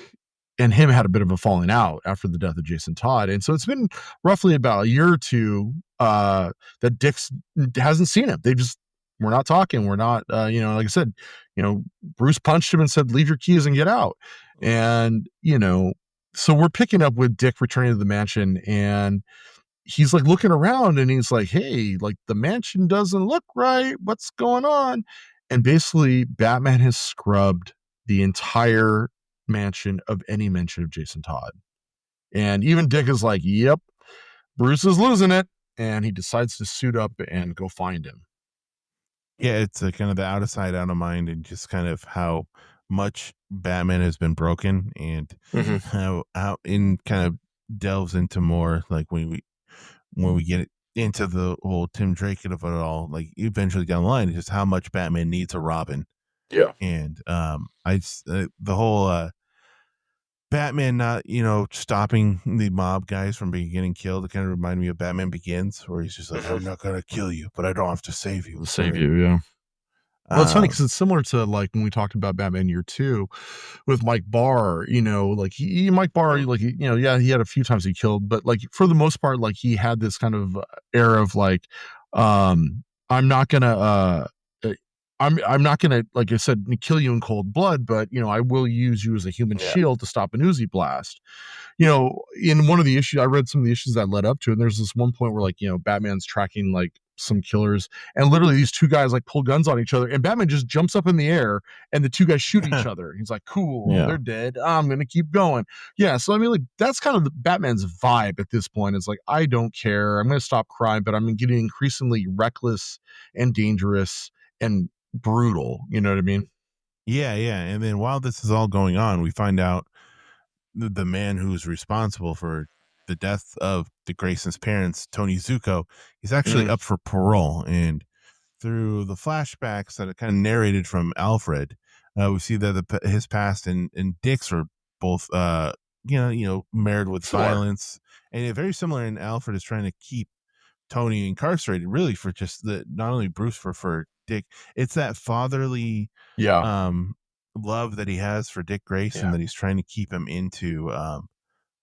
and him had a bit of a falling out after the death of Jason Todd. And so it's been roughly about a year or two that Dick's hasn't seen him. We're not talking. We're not, like I said, Bruce punched him and said, leave your keys and get out. And, so we're picking up with Dick returning to the mansion, and he's like looking around, and he's like, hey, like the mansion doesn't look right. What's going on? And basically Batman has scrubbed the entire mansion of any mention of Jason Todd. And even Dick is like, yep, Bruce is losing it. And he decides to suit up and go find him. Yeah, it's kind of the out of sight, out of mind, and just kind of how much Batman has been broken, and how in kind of delves into more like when we get into the whole Tim Drake of it all, like eventually down the line, just how much Batman needs a Robin. Yeah. And the whole Batman not, stopping the mob guys from getting killed. It kind of reminded me of Batman Begins, where he's just like, I'm not going to kill you, but I don't have to save you. Save you, yeah. Well, it's funny because it's similar to like when we talked about Batman Year Two with Mike Barr. Like Mike Barr, like yeah, he had a few times he killed, but like for the most part, like he had this kind of air of like, I'm not gonna, I'm not gonna, like I said, kill you in cold blood, but I will use you as a human shield to stop an Uzi blast. In one of the issues, I read some of the issues that led up to it. And there's this one point where, like, Batman's tracking like some killers, and literally these two guys like pull guns on each other, and Batman just jumps up in the air, and the two guys shoot each other. He's like, "Cool, they're dead. I'm gonna keep going." Yeah, so I mean, like that's kind of the Batman's vibe at this point. It's like I don't care. I'm gonna stop crime, but I'm getting increasingly reckless and dangerous and brutal. You know what I mean? Yeah, yeah. And then while this is all going on, we find out the man who's responsible for the death of the Grayson's parents, Tony Zuko, he's actually up for parole. And through the flashbacks that are kind of narrated from Alfred, we see that his past and Dick's are both, married with violence, and very similar. And Alfred is trying to keep Tony incarcerated, really for just not only Bruce for Dick. It's that fatherly, love that he has for Dick Grayson that he's trying to keep him into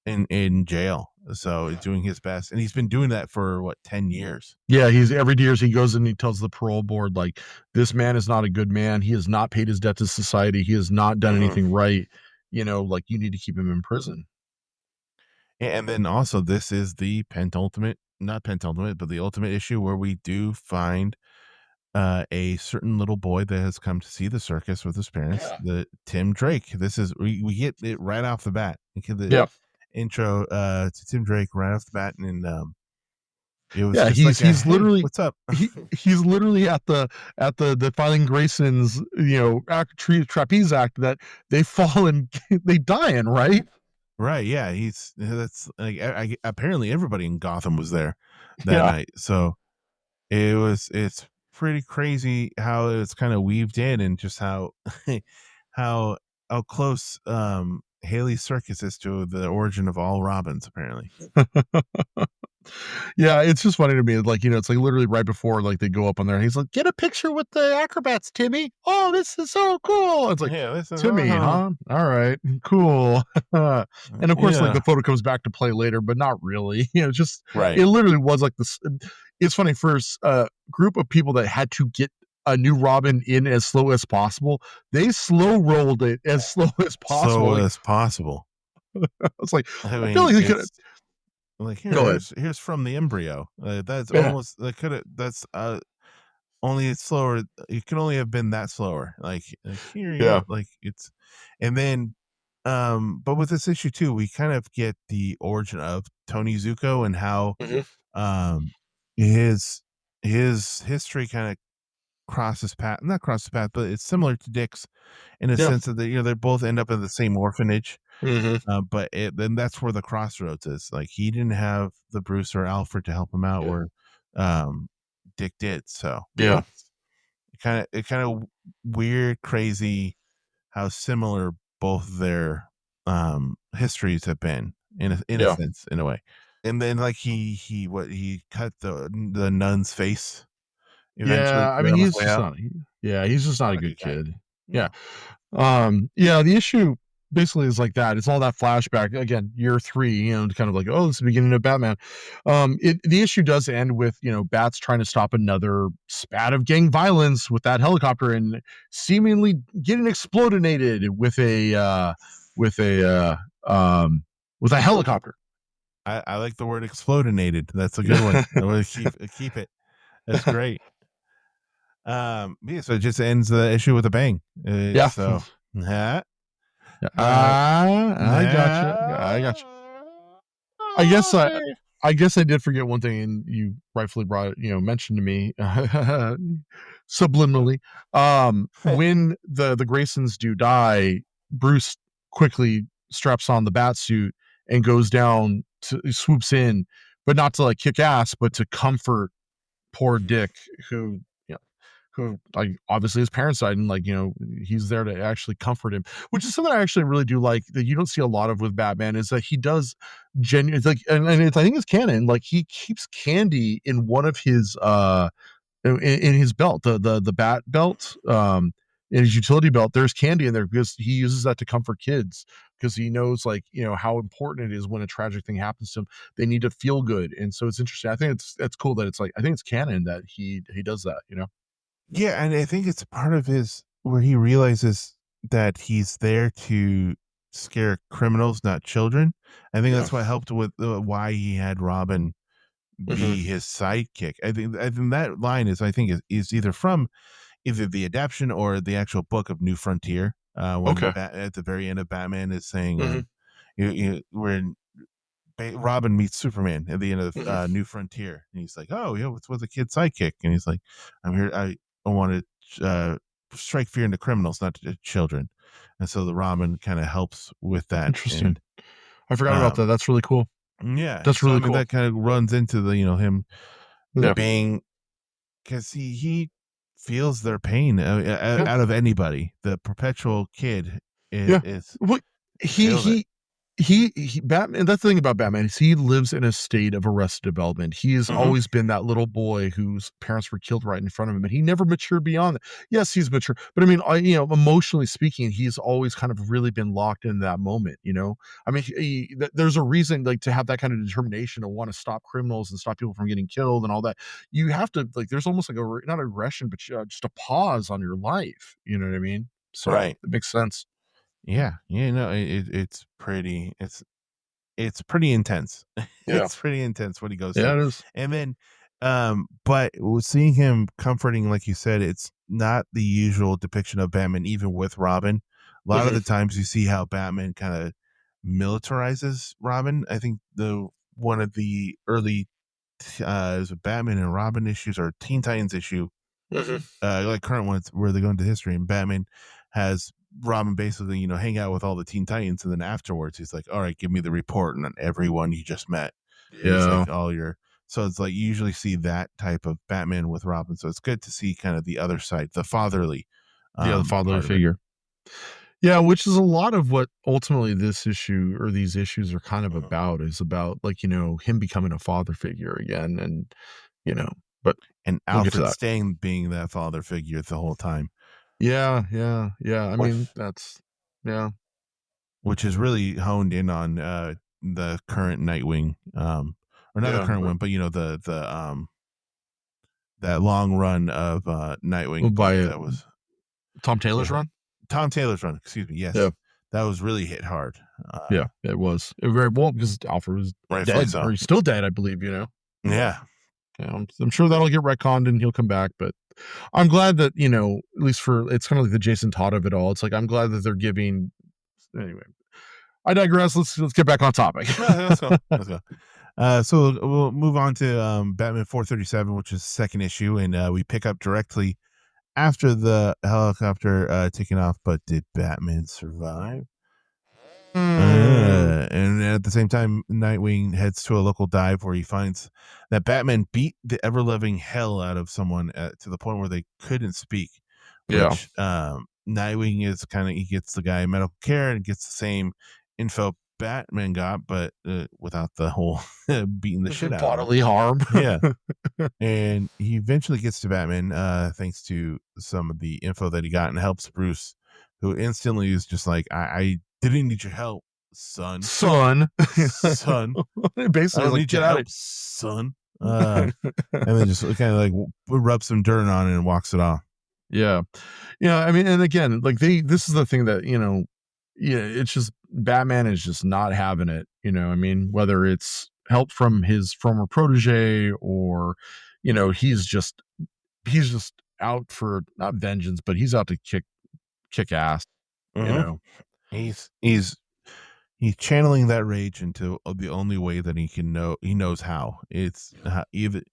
in jail. So he's doing his best, and he's been doing that for 10 years. Yeah, he's every years he goes and he tells the parole board, like, this man is not a good man. He has not paid his debt to society. He has not done anything right. Like you need to keep him in prison. And then also this is the not penultimate, but the ultimate issue where we do find a certain little boy that has come to see the circus with his parents, the Tim Drake. This is we get it right off the bat. The intro to Tim Drake right off the bat, and it was he's literally what's up? He's literally at the Filing Grayson's trapeze act that they fall and they die in, right? Right, yeah, that's like apparently everybody in Gotham was there that night, so it's pretty crazy how it's kind of weaved in, and just how how close Haley's circus is to the origin of all Robins, apparently. Yeah, it's just funny to me. Like, it's like literally right before like they go up on there, and he's like, "Get a picture with the acrobats, Timmy." "Oh, this is so cool." It's like, Timmy, huh? All right, cool. And of course, like the photo comes back to play later, but not really. Just it literally was like this. It's funny, for a group of people that had to get a new Robin in as slow as possible, they slow rolled it as slow as possible. It's like, I feel like they could. Like here's from the embryo. That's almost that's only it's slower. It can only have been that slower. Like here you go. Like it's, and then but with this issue too, we kind of get the origin of Tony Zuko and how his history kind of not crosses path, but it's similar to Dick's in a sense that they both end up in the same orphanage. But then that's where the crossroads is. Like he didn't have the Bruce or Alfred to help him out, where Dick did. So it kind of weird, crazy how similar both their histories have been in a sense, in a way. And then like he cut the nun's face eventually. Yeah, I mean he's just not a good kid. The issue basically is like that. It's all that flashback again, year 3, kind of like, oh, this is the beginning of Batman. The issue does end with Bats trying to stop another spat of gang violence with that helicopter and seemingly getting explodinated with a helicopter. I like the word explodinated. That's a good one. I want to keep it. That's great. So it just ends the issue with a bang. So I gotcha. I guess I did forget one thing, and you rightfully mentioned to me subliminally. When the Graysons do die, Bruce quickly straps on the bat suit and goes down swoops in, but not to like kick ass, but to comfort poor Dick, who like obviously his parents died, and like he's there to actually comfort him, which is something I actually really do like that you don't see a lot of with Batman, is that he does genuine, it's like, and I think it's canon, like he keeps candy in one of his in his belt, the bat belt, in his utility belt, there's candy in there because he uses that to comfort kids because he knows, like, how important it is when a tragic thing happens to them. They need to feel good, and so it's interesting. I think it's cool that it's like, I think it's canon that he does that. Yeah, and I think it's part of his where he realizes that he's there to scare criminals, not children. I think Yeah. that's what helped with why he had Robin Hmm. be his sidekick. I think that line is either from either the adaptation or the actual book of New Frontier. When Okay. at the very end of Batman is saying, Hmm. when Robin meets Superman at the end of Hmm. New Frontier, and he's like, "Oh, yeah, what's with a kid sidekick?" And he's like, "I'm here. I want to strike fear into criminals, not to children." And so the Robin kind of helps with that, Interesting. and I forgot about um, that. That's really cool. yeah. That's So I really mean, cool. that kind of runs into the him Yeah. being because he feels their pain Yeah. out of anybody. The perpetual kid Yeah. is What he feels it. he he Batman, that's the thing about Batman is he lives in a state of arrested development. He has Hmm. always been that little boy whose parents were killed right in front of him, and he never matured beyond that. Yes, he's mature, but I mean, emotionally speaking, he's always kind of really been locked in that moment. I mean, there's a reason, like, to have that kind of determination to want to stop criminals and stop people from getting killed and all that. You have to, like, there's almost like not aggression, but just a pause on your life. You know what I mean? So Right. it makes sense. Yeah. It's pretty intense. Yeah. It's pretty intense what he goes through. Yeah, it is. And then but seeing him comforting, like you said, it's not the usual depiction of Batman, even with Robin. A lot of Mhm. the times you see how Batman kind of militarizes Robin. I think the one of the early is a Batman and Robin issues or Teen Titans issue, Mhm. like current ones where they go into history, and Batman has Robin basically, hang out with all the Teen Titans, and then afterwards he's like, "All right, give me the report on everyone you just met." And he's Yeah. like, "All your." So it's like you usually see that type of Batman with Robin. So it's good to see kind of the other side, the fatherly Yeah, the fatherly part of it. figure. Yeah, which is a lot of what ultimately this issue or these issues are kind of Mhm. about, is about, like, him becoming a father figure again, and, you know, but And we'll get to Alfred that. Stang being that father figure the whole time, Yeah, yeah, yeah. I mean, which that's yeah. which is really honed in on the current Nightwing, or not the Yeah, current but one, but the that long run of well, Nightwing book by that was Tom Taylor's yeah run? Tom Taylor's run. Excuse me. Yeah. Yes, that was really hit hard. Yeah, it was. It very well because Alfred was Rightfully dead, or so. he's still dead, I believe. But, Yeah, I'm sure that'll get retconned and he'll come back, but I'm glad that, at least for it's kind of like the Jason Todd of it all. It's like, I'm glad that they're giving anyway. I digress. Let's get back on topic. let's go. Let's go. So we'll move on to Batman 437, which is the second issue, and we pick up directly after the helicopter taking off. But did Batman survive? Mm, And at the same time, Nightwing heads to a local dive where he finds that Batman beat the ever loving hell out of someone to the point where they couldn't speak. yeah. Which Nightwing is kind of he gets the guy medical care and gets the same info Batman got, but without the whole beating the shit out of him. Bodily harm. Yeah, and he eventually gets to Batman thanks to some of the info that he got and helps Bruce, who instantly is just like, I didn't need your help, son. Son. Son. I Basically, don't like, need your get out help, of son. And then just kind of like rubs some dirt on it and walks it off. Yeah. Yeah, I mean, and again, like, this is the thing that, yeah, it's just Batman is just not having it. I mean, whether it's help from his former protege, or, he's just out for, not vengeance, but he's out to kick ass, you Hmm. know. He's he's he's channeling that rage into the only way that he knows how. It's how, even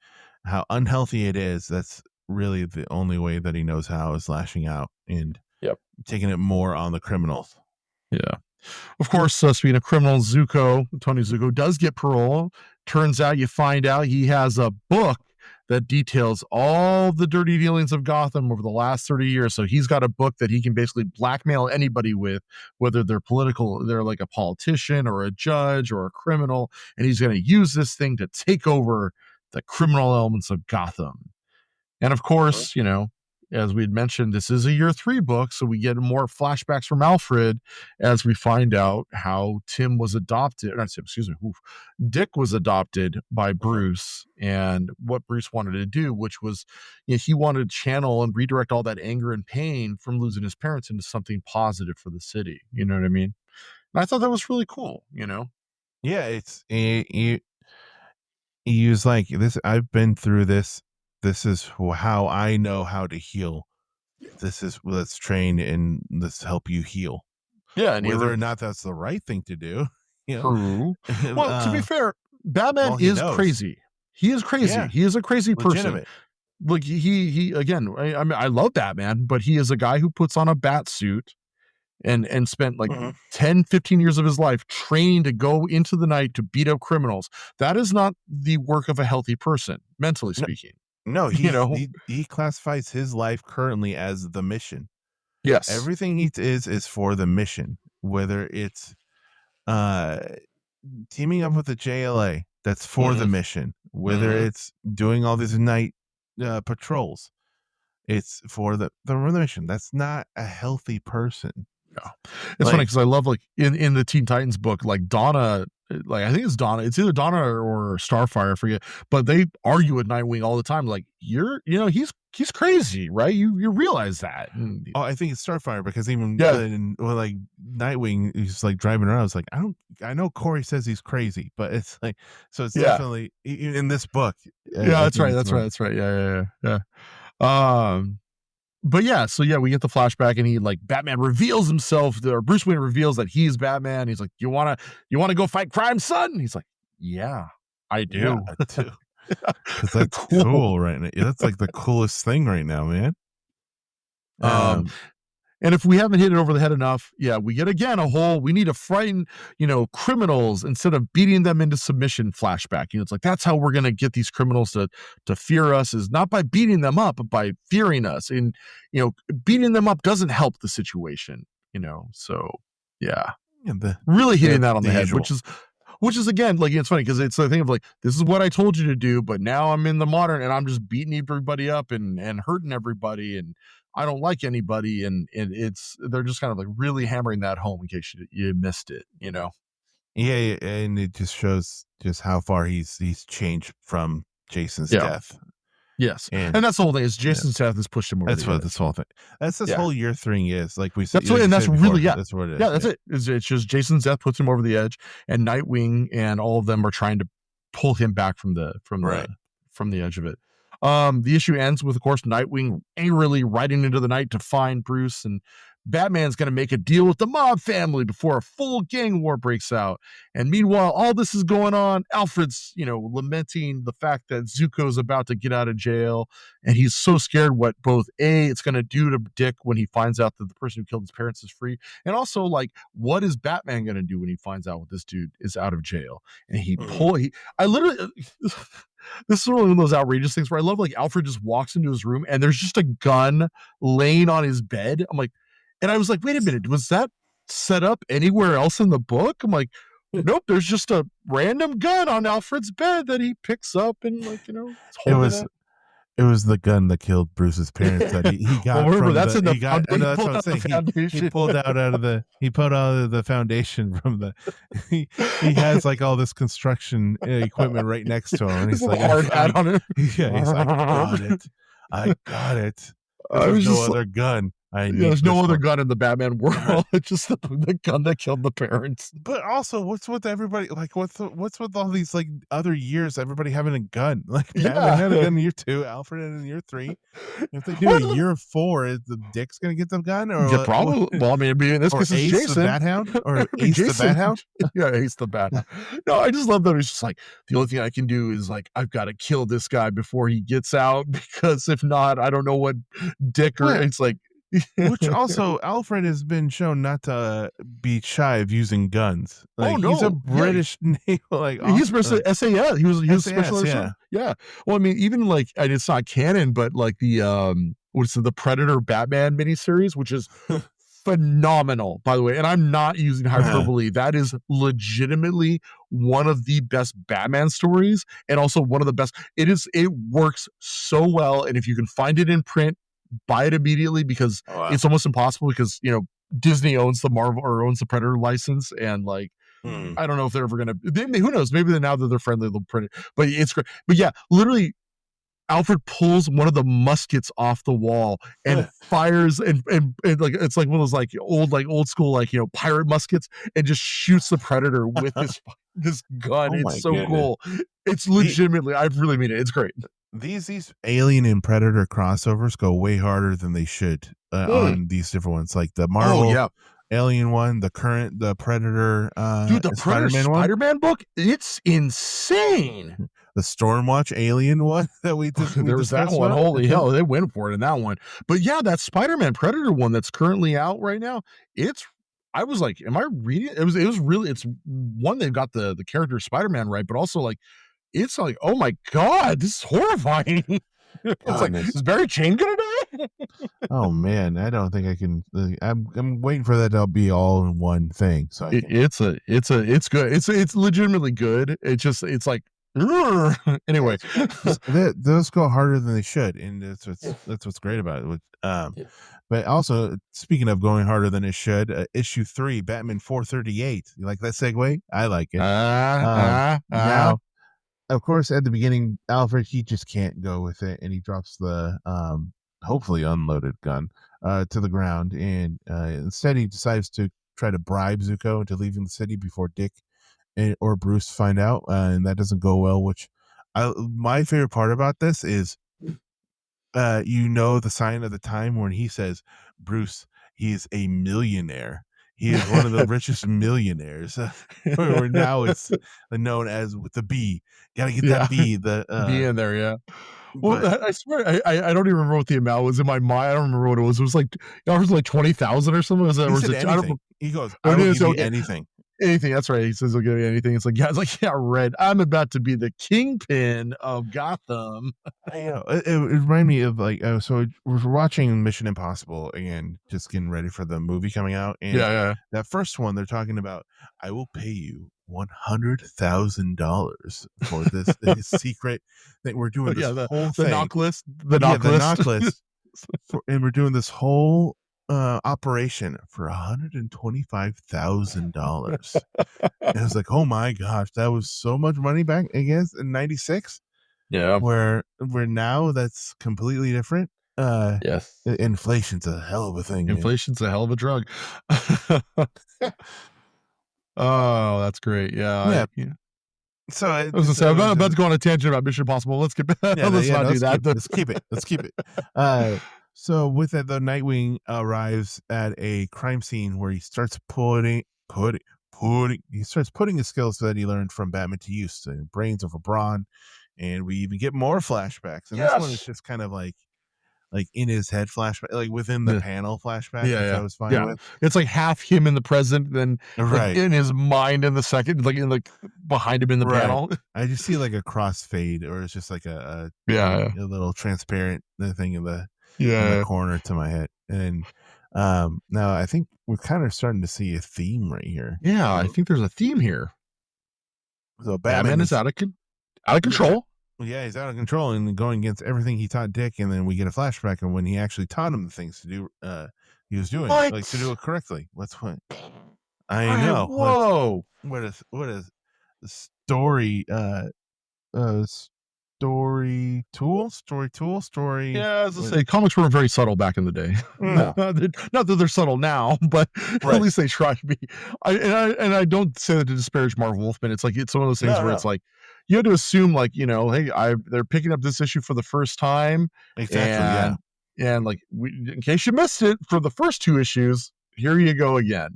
how unhealthy it is. That's really the only way that he knows how, is lashing out and Yep. taking it more on the criminals. Yeah. Of course, speaking of criminals, Tony Zuko does get parole. Turns out, you find out he has a book that details all the dirty dealings of Gotham over the last 30 years. So he's got a book that he can basically blackmail anybody with, whether they're like a politician or a judge or a criminal, and he's going to use this thing to take over the criminal elements of Gotham. And of course, as we had mentioned, this is a year 3 book, so we get more flashbacks from Alfred as we find out how Tim was adopted. Not Tim, excuse me. Dick was adopted by Bruce, and what Bruce wanted to do, which was, he wanted to channel and redirect all that anger and pain from losing his parents into something positive for the city. You know what I mean? And I thought that was really cool. Yeah, he was like, this, I've been through this. This is how I know how to heal. Let's train and let's help you heal. Yeah, and whether or not that's the right thing to do. True. Well, to be fair, Batman is crazy. He is crazy. Yeah. He is a crazy person. Like he again, I mean, I love Batman, but he is a guy who puts on a bat suit and spent like 10, 15 years of his life training to go into the night to beat up criminals. That is not the work of a healthy person, mentally speaking. No, he classifies his life currently as the mission. Yes. Everything he is for the mission, whether it's teaming up with the JLA, that's for the mission, whether it's doing all these night patrols, it's for the mission. That's not a healthy person. No. It's funny because I love, like, in the Teen Titans book, like Donna, like I think it's Donna, it's either Donna or Starfire, I forget, but they argue with Nightwing all the time, like, he's crazy, right? You realize that. I think it's Starfire, because even like Nightwing is like driving around, it's like, I know Corey says he's crazy, but it's like, so it's definitely in this book. That's right. Yeah. But we get the flashback, and he, like, Batman reveals himself, or Bruce Wayne reveals that he's Batman. He's like, you wanna go fight crime, son? He's like, yeah, I do. Yeah, I do. Because that's cool right now. That's like the coolest thing right now, man. And if we haven't hit it over the head enough, we get again we need to frighten, criminals instead of beating them into submission flashback. It's like, that's how we're going to get these criminals to fear us, is not by beating them up, but by fearing us. And, beating them up doesn't help the situation, so really hitting that on the head, which is again, like, it's funny because it's the thing of like, this is what I told you to do, but now I'm in the modern and I'm just beating everybody up and hurting everybody, and I don't like anybody, and they're just kind of like really hammering that home in case you missed it, Yeah, and it just shows just how far he's changed from Jason's death. Yes, and that's the whole thing. Is Jason's death has pushed him over. That's what this whole thing. That's this whole year 3 is. Like we said, that's what, and that's really that's what it is. Yeah, that's it. It's just Jason's death puts him over the edge, and Nightwing and all of them are trying to pull him back from the edge of it. The issue ends with, of course, Nightwing angrily riding into the night to find Bruce, and Batman's going to make a deal with the mob family before a full gang war breaks out. And meanwhile, all this is going on. Alfred's, lamenting the fact that Zuko's about to get out of jail, and he's so scared what both it's going to do to Dick when he finds out that the person who killed his parents is free, and also, like, what is Batman going to do when he finds out what this dude is out of jail? And I literally. This is one of those outrageous things where I love, like, Alfred just walks into his room and there's just a gun laying on his bed. I'm like, and I was like, wait a minute, was that set up anywhere else in the book? I'm like, nope, there's just a random gun on Alfred's bed that he picks up and, like, it was the gun that killed Bruce's parents that he got. That's from the, he got, he that's pulled what I'm out the saying. foundation. He pulled out of the foundation from the. He has, like, all this construction equipment right next to him, and he's like, hard hat on it. Yeah, he's like, I got it. There's no other gun. There's no other gun in the Batman world. It's just the gun that killed the parents. But also, what's with everybody? Like, what's with all these, like, other years? Everybody having a gun. Like, Batman had a gun in year 2. Alfred had in year 3. If they do a year 4, is the Dick's gonna get the gun? Or probably. Well, I mean, in this case, it's Jason the Bat-Hound, or Ace the Bat-Hound. Yeah, Ace the Bat-Hound. No, I just love that he's just like, the only thing I can do is, like, I've got to kill this guy before he gets out, because if not, I don't know what Dick or it's like. Which also, Alfred has been shown not to be shy of using guns. Like, he's a British naval, like, he's SAS. He was special. Yeah. Well, I mean, even, like, and it's not canon, but, like, the what's the Predator Batman miniseries, which is phenomenal, by the way, and I'm not using hyperbole. That is legitimately one of the best Batman stories, and also one of the best. It works so well, and if you can find it in print, buy it immediately, because it's almost impossible, because Disney owns the Marvel, or owns the Predator license, and like I don't know if they're ever gonna. Who knows? Maybe now that they're friendly, they'll print it. But it's great. But yeah, literally, Alfred pulls one of the muskets off the wall and fires, and like it's like one of those like old school pirate muskets, and just shoots the Predator with this gun. It's so cool. It's legitimately, I really mean it. It's great. These Alien and Predator crossovers go way harder than they should on these different ones, like the Marvel Alien one, the Predator dude, the Spider-Man book, it's insane. The Stormwatch Alien one that we there was that one. Holy hell, they went for it in that one. But yeah, that Spider-Man Predator one that's currently out right now, I was like, am I reading it? It was really, it's one, they've got the character Spider-Man right, but also like, it's like, oh my god, this is horrifying. It's like, is Barry Chain gonna die? Oh man, I don't think I can. I'm waiting for that to be all in one thing. So it's good. It's legitimately good. It's like, anyway, those go harder than they should, and that's what's great about it. But also, speaking of going harder than it should, issue 3, Batman 438. You like that segue? I like it. Now, of course, at the beginning, Alfred, he just can't go with it, and he drops the hopefully unloaded gun to the ground, and instead he decides to try to bribe Zuko into leaving the city before Dick or Bruce find out, and that doesn't go well. Which my favorite part about this is, the sign of the time when he says, Bruce, he is a millionaire. He is one of the richest millionaires. Where now it's known as with the B. Got to get that B. The B in there, yeah. Well, I swear, I don't even remember what the amount was in my mind. I don't remember what it was. It was like 20,000 or something. He goes, I will give you anything. Anything, that's right. He says he'll give you anything. It's like, yeah, Red, I'm about to be the kingpin of Gotham. I know. It reminded me of so we're watching Mission Impossible and just getting ready for the movie coming out. And that first one, they're talking about, I will pay you $100,000 for this secret that we're doing. This whole thing. The knock list. The knock list. And we're doing this whole operation for $125,000. And I was like, oh my gosh, that was so much money back, I guess, in 96. Yeah. Where now that's completely different. Yes. Inflation's a hell of a thing. Inflation's a hell of a drug. Oh, that's great. Yeah. So I was gonna say, I'm about to go on a tangent about Mission Impossible. Let's get let's not do that. Let's keep it. So with that, the Nightwing arrives at a crime scene where he starts putting his skills that he learned from Batman to use, the brains over brawn, and we even get more flashbacks. And this one is just kind of like in his head flashback, like within the panel flashback. Yeah, I was fine with. It's like half him in the present, then in his mind in the second, behind him in the panel. I just see like a crossfade, or it's just like a little transparent thing in the corner to my head. And now I think we're kind of starting to see a theme right here. Yeah, I think there's a theme here. So Batman is out of control. Yeah, he's out of control and going against everything he taught Dick, and then we get a flashback of when he actually taught him the things to do. He was doing to do it correctly. What's what? I know. Whoa! What is the story? Story tool. Yeah, as I say, comics were very subtle back in the day. No. Not that they're subtle now, but at least they try to be. I don't say that to disparage Marv Wolfman. It's like it's one of those things where it's like you have to assume, like, hey, they're picking up this issue for the first time, exactly, and like in case you missed it for the first 2 issues, here you go again.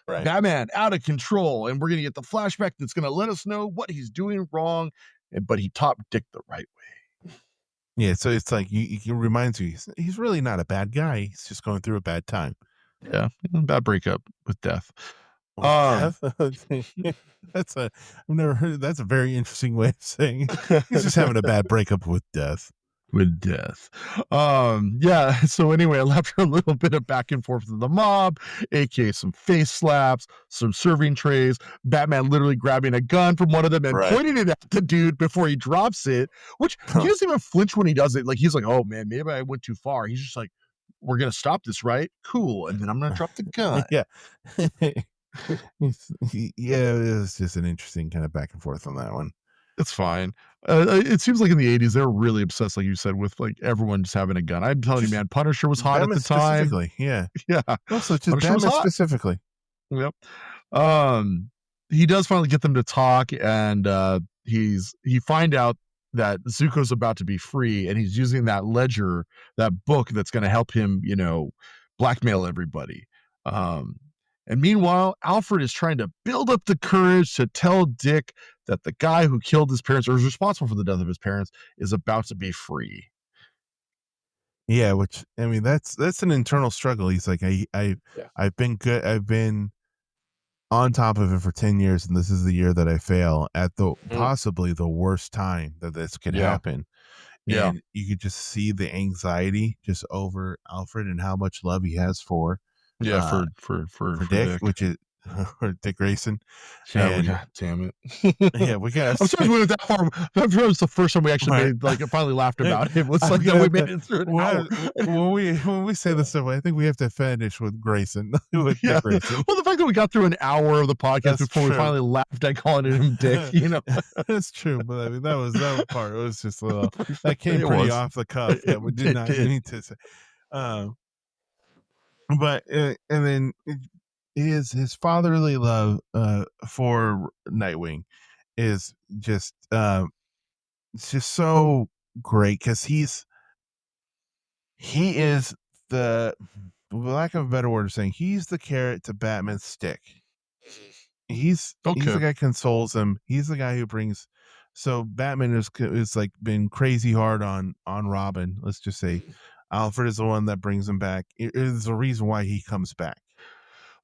Batman out of control, and we're gonna get the flashback that's gonna let us know what he's doing wrong. But he taught Dick the right way. Yeah, so it's like he reminds you he's really not a bad guy. He's just going through a bad time. Yeah, bad breakup with death. I've never heard. That's a very interesting way of saying it. He's just having a bad breakup with death. with death. Yeah. So anyway, after a little bit of back and forth with the mob, aka some face slaps, some serving trays, Batman literally grabbing a gun from one of them and pointing it at the dude before he drops it, which he doesn't even flinch when he does it. Like, he's like, oh man, maybe I went too far. He's just like, we're gonna stop this, right? Cool. And then I'm gonna drop the gun. Yeah. Yeah, it was just an interesting kind of back and forth on that one. It's fine. It seems like in the 80s, they were really obsessed, like you said, with like everyone just having a gun. I'm telling you, man, Punisher was hot Batman at the time. Specifically, yeah. Yeah. Also, just Batman specifically. Yep. He does finally get them to talk, and he find out that Zuko's about to be free, and he's using that ledger, that book that's going to help him, blackmail everybody. And meanwhile, Alfred is trying to build up the courage to tell Dick that the guy who killed his parents, or is responsible for the death of his parents, is about to be free. Yeah, which, I mean, that's an internal struggle. He's like, I've been good. I've been on top of it for 10 years, and this is the year that I fail at the possibly the worst time that this could happen. And you could just see the anxiety just over Alfred and how much love he has for for Dick, which is or Dick Grayson. Yeah, damn it. Yeah, we got. I'm sorry we went that far. That was the first time we actually finally laughed about it. Was like that we made it through an hour. When we say this stuff, I think we have to finish with Grayson. With Dick Grayson. Well, the fact that we got through an hour of the podcast before we finally laughed at calling him Dick, That's true. But I mean, that part. It was just a little. That came pretty off the cuff. That we did not need to say. But and then his fatherly love for Nightwing is just it's just so great, because he is the, for lack of a better word of saying, he's the carrot to Batman's stick. He's the guy who consoles him. He's the guy who brings. So Batman is like been crazy hard on Robin. Let's just say Alfred is the one that brings him back. It is the reason why he comes back.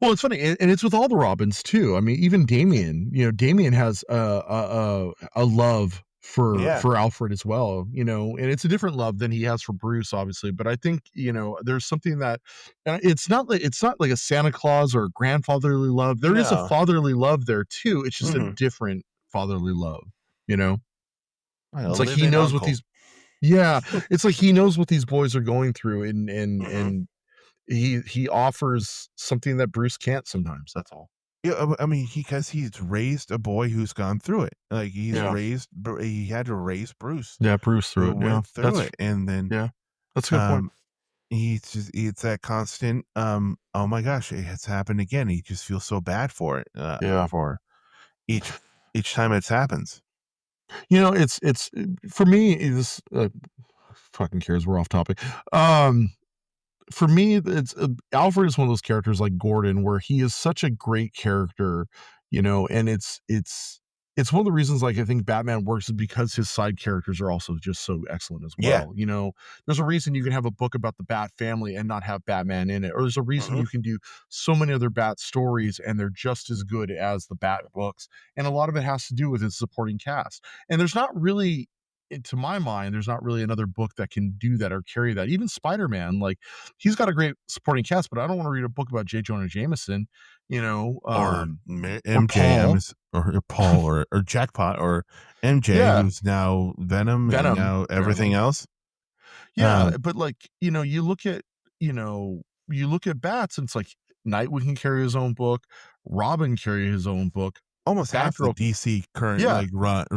Well, it's funny, and it's with all the Robins too. I mean, even Damian. Damian has a love for Alfred as well. And it's a different love than he has for Bruce, obviously. But I think there's something that it's not like a Santa Claus or grandfatherly love. There is a fatherly love there too. It's just a different fatherly love. It's like he knows what these. Yeah, it's like he knows what these boys are going through, and he offers something that Bruce can't sometimes. That's all. Yeah, I mean, because he's raised a boy who's gone through it. Like he had to raise Bruce. Yeah, Bruce through it. Yeah, through it, and then that's a good point. It's that constant. Oh my gosh, it's happened again. He just feels so bad for it. For each time it happens. It's for me. This fucking cares. We're off topic. For me, it's Alfred is one of those characters like Gordon, where he is such a great character, and it's one of the reasons, like, I think Batman works is because his side characters are also just so excellent as well. There's a reason you can have a book about the Bat family and not have Batman in it, or there's a reason you can do so many other Bat stories and they're just as good as the Bat books, and a lot of it has to do with his supporting cast. And there's not really, to my mind, there's not really another book that can do that or carry that. Even Spider-Man, like, he's got a great supporting cast, but I don't want to read a book about J. Jonah Jameson, or MJ, or Paul, or Jackpot, or MJ, who's now Venom, and now everything else. But like, you look at Bats, and it's like Nightwing can carry his own book, Robin carry his own book, almost half the DC current run.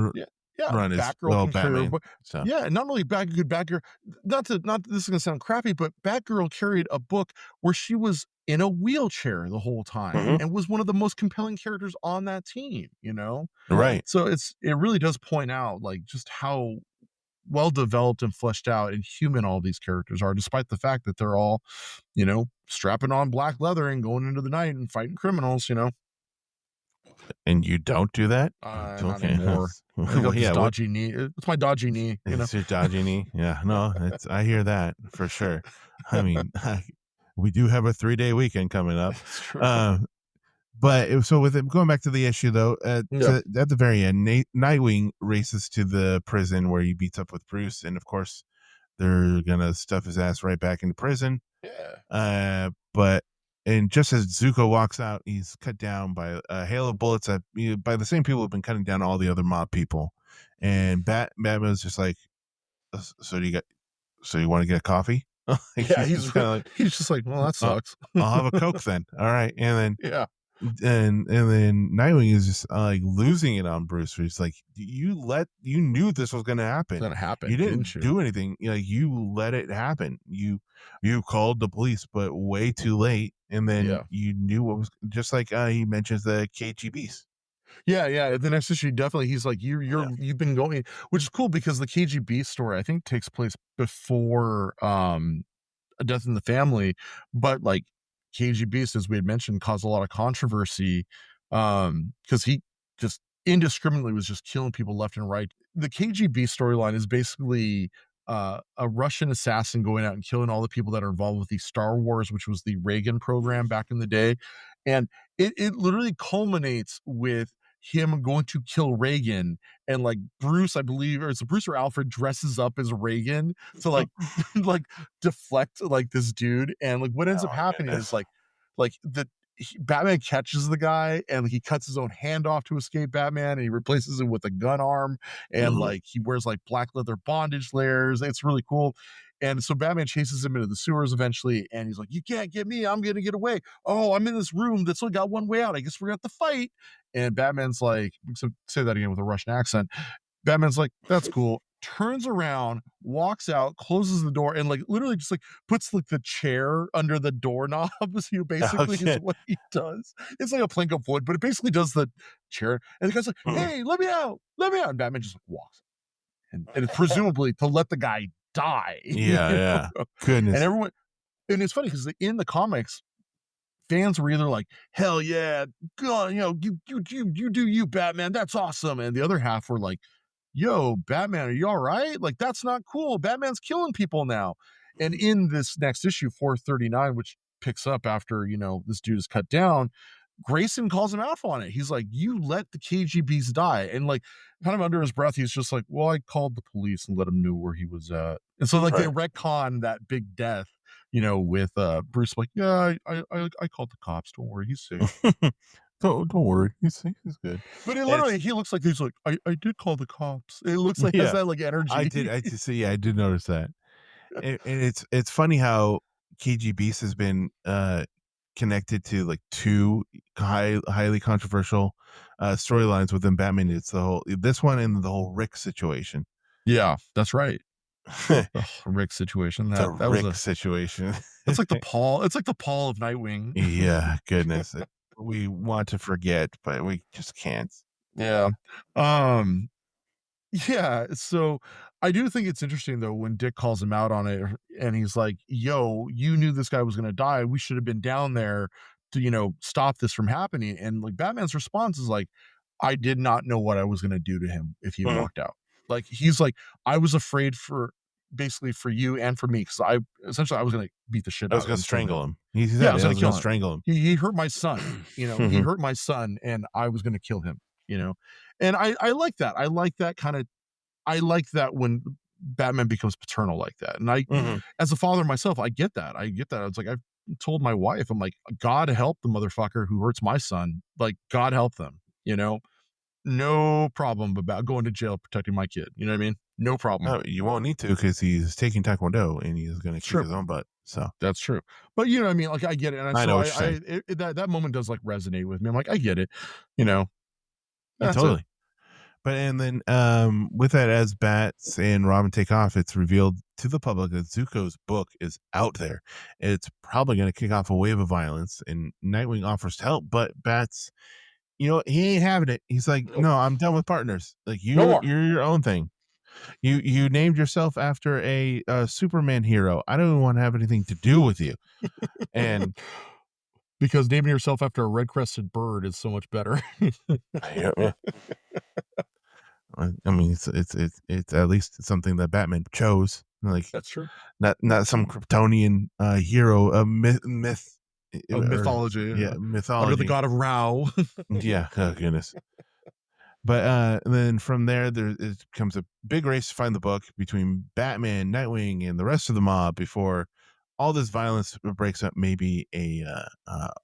Run is Batgirl can Batman. Not only Batgirl. Not this is gonna sound crappy, but Batgirl carried a book where she was in a wheelchair the whole time and was one of the most compelling characters on that team. Right. So it really does point out, like, just how well developed and fleshed out and human all these characters are, despite the fact that they're all, strapping on black leather and going into the night and fighting criminals. And you don't do that? Not anymore. Dodgy knee. It's my dodgy knee. It's your dodgy knee. Yeah, no, I hear that for sure. I mean, we do have a 3-day weekend coming up. But so with it, going back to the issue though, at the very end, Nightwing races to the prison where he beats up with Bruce, and of course, they're gonna stuff his ass right back into prison. Yeah. But and just as Zuko walks out, he's cut down by a hail of bullets by the same people who've been cutting down all the other mob people. And Batman's just like, so do you got? So you want to get a coffee? Like, Yeah, he's kind of like, he's just like, well, that sucks. I'll have a Coke then. All right, and then Yeah. and then Nightwing is just like losing it on Bruce. He's like, you knew this was going to happen. It's gonna happen. You didn't do anything. Like, you let it happen. You called the police, but way too late. And then you knew what was, just like he mentions the KGBs. Yeah. The next issue, definitely, he's like, you've been going, which is cool because the KGB story I think takes place before A Death in the Family, but like KGB, as we had mentioned, caused a lot of controversy because he just indiscriminately was just killing people left and right. The KGB storyline is basically a Russian assassin going out and killing all the people that are involved with the Star Wars, which was the Reagan program back in the day. And it literally culminates with him going to kill Reagan, and like Bruce, I believe, or it's Bruce or Alfred, dresses up as Reagan to like like deflect like this dude. And like what ends up happening is like Batman catches the guy and he cuts his own hand off to escape Batman, and he replaces it with a gun arm, and like he wears like black leather bondage layers. It's really cool. And so Batman chases him into the sewers eventually, and he's like, you can't get me, I'm gonna get away. Oh, I'm in this room that's only got one way out, I guess we're gonna have to fight. And Batman's like, so say that again with a Russian accent. Batman's like, that's cool. Turns around, walks out, closes the door, and like literally just like puts like the chair under the doorknob. Basically is what he does. It's like a plank of wood, but it basically does the chair. And the guy's like, hey, let me out. And Batman just like, walks. And it's presumably to let the guy die. Yeah. Goodness. And everyone, and it's funny because in the comics, fans were either like, hell yeah, God, you do you, Batman, that's awesome. And the other half were like, yo, Batman, are you all right? Like, that's not cool. Batman's killing people now. And in this next issue, 439, which picks up after, this dude is cut down, Grayson calls him out on it. He's like, you let the KGBs die. And like, kind of under his breath, he's just like, well, I called the police and let him know where he was at. And so like they retcon that big death, with Bruce, like, yeah, I called the cops. Don't worry, he's safe. Don't worry, he's good. But it literally, he looks like he's like, I did call the cops. It looks like has that like energy. I did see. Yeah, I did notice that. And it's funny how KGBs has been connected to like two highly controversial storylines within Batman. It's this one and the whole Rick situation. Yeah, that's right. Rick situation. That was a situation. It's like the Paul. It's like the Paul of Nightwing. Yeah, goodness. We want to forget, but we just can't. Yeah. Yeah. So I do think it's interesting though when Dick calls him out on it, and he's like, "Yo, you knew this guy was going to die. We should have been down there to stop this from happening." And like Batman's response is like, "I did not know what I was going to do to him if he walked out." Like he's like, "I was afraid basically for you and for me, because I was going to beat the shit out of him. I was going to strangle him." I was going to strangle him. He hurt my son. He hurt my son, and I was going to kill him. And I like that. I like that kind of. I like that when Batman becomes paternal like that. And I, as a father myself, I get that. I was like, I've told my wife, I'm like, God help the motherfucker who hurts my son. Like, God help them. No problem about going to jail protecting my kid. You know what I mean? No problem. No, you won't need to, because he's taking Taekwondo and he's going to kick his own butt. So that's true. But you know what I mean? Like, I get it. And I know what you're saying. That moment does like resonate with me. I'm like, I get it. Yeah, totally. But and then with that, as Bats and Robin take off, it's revealed to the public that Zuko's book is out there. It's probably going to kick off a wave of violence, and Nightwing offers to help, but Bats, he ain't having it. He's like, no, I'm done with partners. Like, you're your own thing. You named yourself after a Superman hero. I don't even want to have anything to do with you. And because naming yourself after a red-crested bird is so much better. Yeah. I mean, it's at least something that Batman chose. Like, that's true. Not some Kryptonian hero, a mythology. Yeah, mythology. Under the god of Rao. Yeah. Oh goodness. But then from there, it becomes a big race to find the book between Batman, Nightwing, and the rest of the mob before all this violence breaks up. Maybe a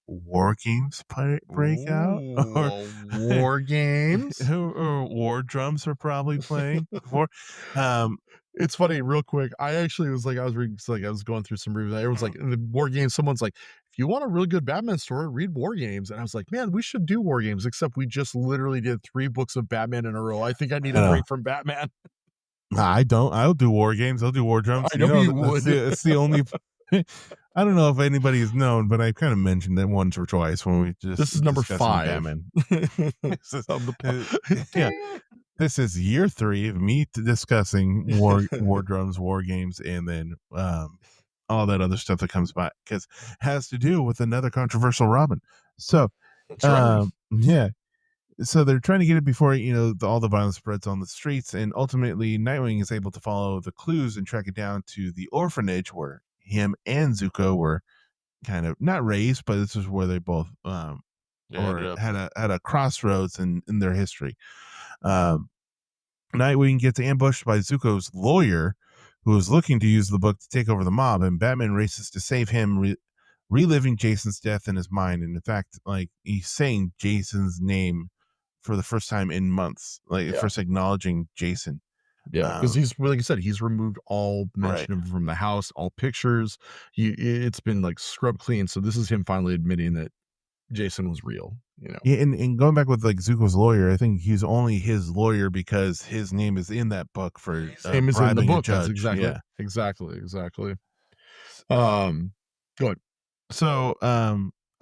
war games break out, or War games. or war drums are probably playing before. Um, It's funny, real quick. I actually was like, I was reading, like, I was going through some reviews. Everyone's like, in the war games, someone's like, if you want a really good Batman story, read War Games. And I was like, man, we should do War Games, except we just literally did 3 books of Batman in a row. I think I need I a know. break from Batman. I don't. I'll do war games. I'll do war drums. I know you would. That's the only. I don't know if anybody has known, but I kind of mentioned that once or twice when we just This is number discussing 5 Batman. of the Yeah, this is year 3 of me discussing war drums, war games, and then all that other stuff that comes by because it has to do with another controversial Robin. So, That's right. yeah. So they're trying to get it before all the violence spreads on the streets, and ultimately Nightwing is able to follow the clues and track it down to the orphanage where him and Zuko were kind of not raised, but this is where they both or had a crossroads in their history. Nightwing gets ambushed by Zuko's lawyer, who is looking to use the book to take over the mob, and Batman races to save him, reliving Jason's death in his mind. And in fact, like, he's saying Jason's name for the first time in months, like first acknowledging Jason. Yeah, because he's, like I said, he's removed all Right. mention of him from the house, all pictures. It's been like scrubbed clean. So this is him finally admitting that Jason was real. Yeah, and going back with like Zuko's lawyer, I think he's only his lawyer because his name is in that book for Same as in the bribing a book. That's judge. exactly, Yeah. exactly. Um, go ahead. So,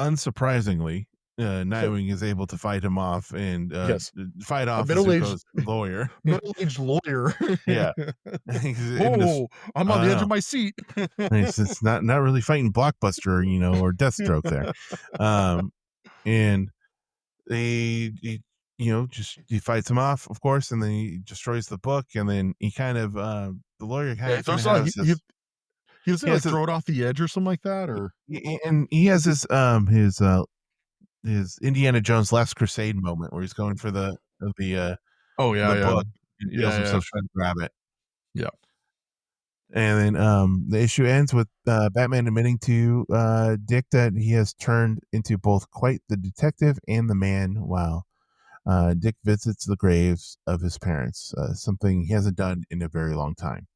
unsurprisingly, Nightwing is able to fight him off and Yes, fight a off middle-aged Zuko's lawyer. middle-aged lawyer. Yeah. In this, Oh, I'm on I the don't edge of know. my seat. It's not really fighting Blockbuster, or Deathstroke there. And he fights him off, of course, and then he destroys the book, and then he kind of the lawyer Yeah, kind of he has this. he doesn't He has like this, throw it off the edge or something like that, or and he has his Indiana Jones Last Crusade moment where he's going for the oh yeah, the yeah, book and feels himself trying to grab it. yeah. And then the issue ends with Batman admitting to Dick that he has turned into both quite the detective and the man. While Dick visits the graves of his parents, something he hasn't done in a very long time.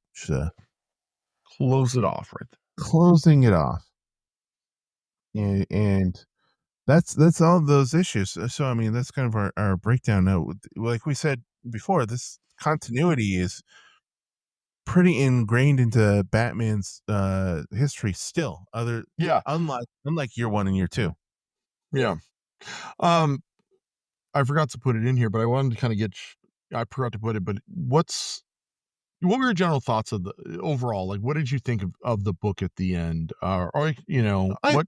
Close it off right there. Closing it off, and that's all those issues. So I mean, that's kind of our breakdown. Now, like we said before, this continuity is pretty ingrained into Batman's history still. Yeah, Unlike year 1 and year 2. yeah. Um, I forgot to put it in here, but I wanted to kind of I forgot to put it, but what were your general thoughts of the overall? Like, what did you think of the book at the end? Or I what?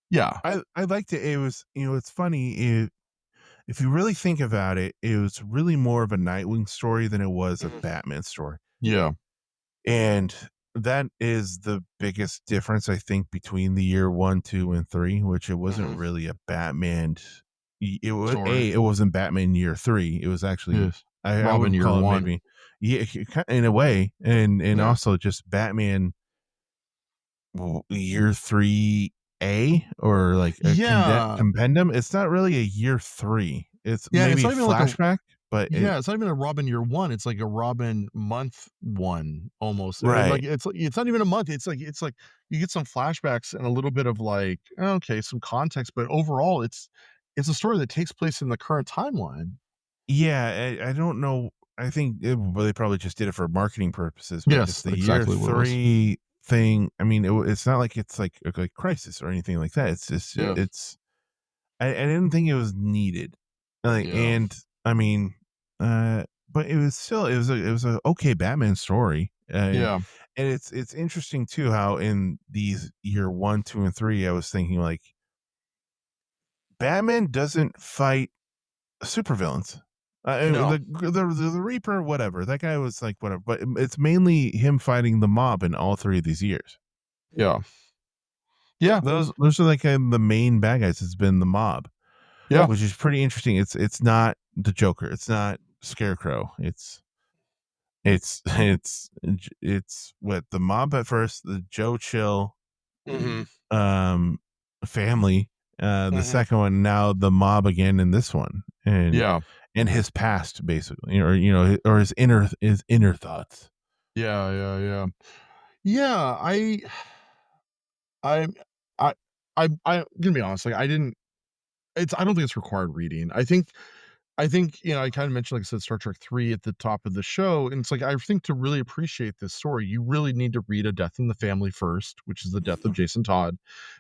Yeah, I liked it. It was, it's funny if you really think about it, it was really more of a Nightwing story than it was a Batman story. yeah. And that is the biggest difference, I think, between the year 1, 2, and 3, which it wasn't really a Batman. Story. It wasn't Batman year 3. It was actually, Yes. I Robin would year call it 1. maybe, yeah, in a way, and Yeah. also just Batman year 3A, or like a Yeah. compendium. It's not really a year 3. It's Yeah, and it's maybe a not even like a flashback, but it's not even a Robin year 1, it's like a Robin month 1 almost, and, right. like, it's not even a month, it's like you get some flashbacks and a little bit of, like, okay, some context, but overall, it's a story that takes place in the current timeline. Yeah, I don't know. I think well, they probably just did it for marketing purposes, but Yes, just the year exactly what it was. 3 thing. I mean, it's not like it's like Crisis or anything like that. It's just Yeah, I didn't think it was needed. yeah, And I mean, but it was still it was a okay Batman story. yeah. And it's interesting too how in these year 1, 2, and 3, I was thinking like Batman doesn't fight supervillains. No. The Reaper, whatever. That guy was like whatever, but it's mainly him fighting the mob in all 3 of these years. Yeah. Yeah. Those are like the main bad guys. It's been the mob. Yeah. which is pretty interesting. It's not the Joker. It's not Scarecrow. It's what the mob at first, the Joe Chill Hmm. um family, the Hmm. second one, now the mob again in this one, Yeah. and his past basically, or or his inner thoughts. Yeah. Yeah. Yeah. Yeah. I, I, I'm gonna be honest. Like, I didn't. I don't think it's required reading. I think, I kind of mentioned, like I said, Star Trek 3 at the top of the show. And it's like, I think to really appreciate this story, you really need to read A Death in the Family first, which is the death of Mhm. Jason Todd.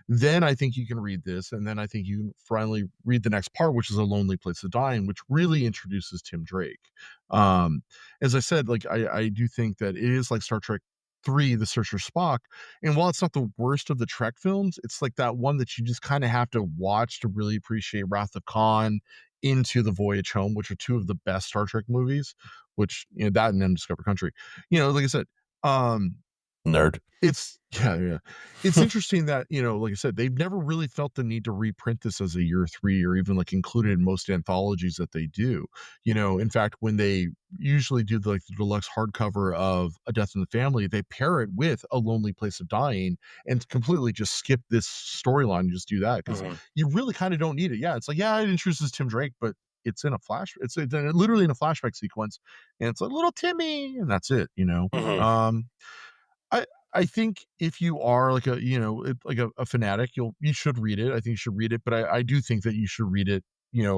Then I think you can read this. And then I think you can finally read the next part, which is A Lonely Place to Die, which really introduces Tim Drake. Um, as I said, like, I do think that it is like Star Trek 3, The Search for Spock. And while it's not the worst of the Trek films, it's like that one that you just kind of have to watch to really appreciate Wrath of Khan, Into the Voyage Home, which are two of the best Star Trek movies, which, that and Undiscovered Country. Like I said, um, Nerd. it's yeah, yeah. It's interesting that, like I said, they've never really felt the need to reprint this as a year 3 or even like include it in most anthologies that they do. In fact, when they usually do the deluxe hardcover of A Death in the Family, they pair it with A Lonely Place of Dying and completely just skip this storyline and just do that because Mhm. you really kind of don't need it. Yeah, it's like, yeah, it introduces Tim Drake, but it's literally in a flashback sequence, and it's a little Timmy, and that's it. Mhm. I I think if you are like like a fanatic, you should read it. I think you should read it, but I do think that you should read it,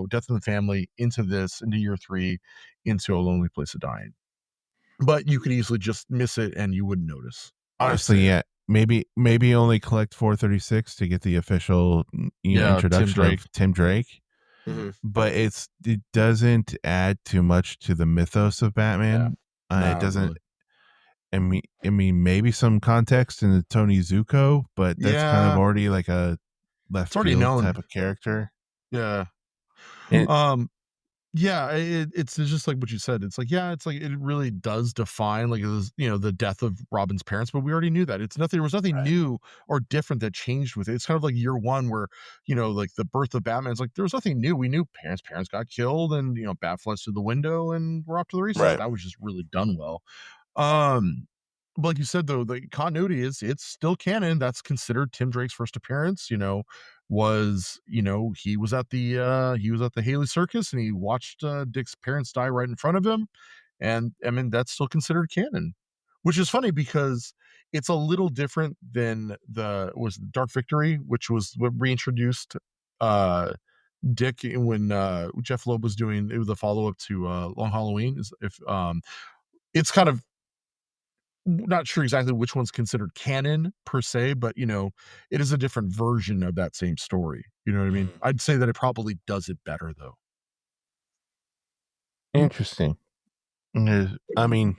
Death in the Family into this, into year 3, into A Lonely Place of Dying. But you could easily just miss it and you wouldn't notice, I'd Honestly, say. yeah. Maybe only collect 436 to get the official, Yeah, Tim introduction Drake. of Tim Drake, Mhm. but it doesn't add too much to the mythos of Yeah. Batman. It Not doesn't. really. I mean, maybe some context in the Tony Zuko, but that's kind of Yeah, already like a left it's already field known. type of character. Yeah. And Um Yeah, it's just like what you said. It's like, yeah, it's like it really does define like it was, the death of Robin's parents, but we already knew that. It's nothing There was nothing right, new or different that changed with it. It's kind of like year 1 where, like the birth of Batman. It's like there was nothing new. We knew parents got killed and, Bat flies through the window and we're off to the races. right. That was just really done well. Um, but like you said, though, the continuity it's still canon. That's considered Tim Drake's first appearance. He was at the Haley Circus and he watched Dick's parents die right in front of him, and I mean that's still considered canon, which is funny because it's a little different than the was Dark Victory, which was what reintroduced uh Dick when Jeff Loeb was doing it was the follow up to Long Halloween. Is if It's kind of not sure exactly which one's considered canon per se, but it is a different version of that same story. You know what I mean? Mhm. I'd say that it probably does it better though. Interesting. I mean,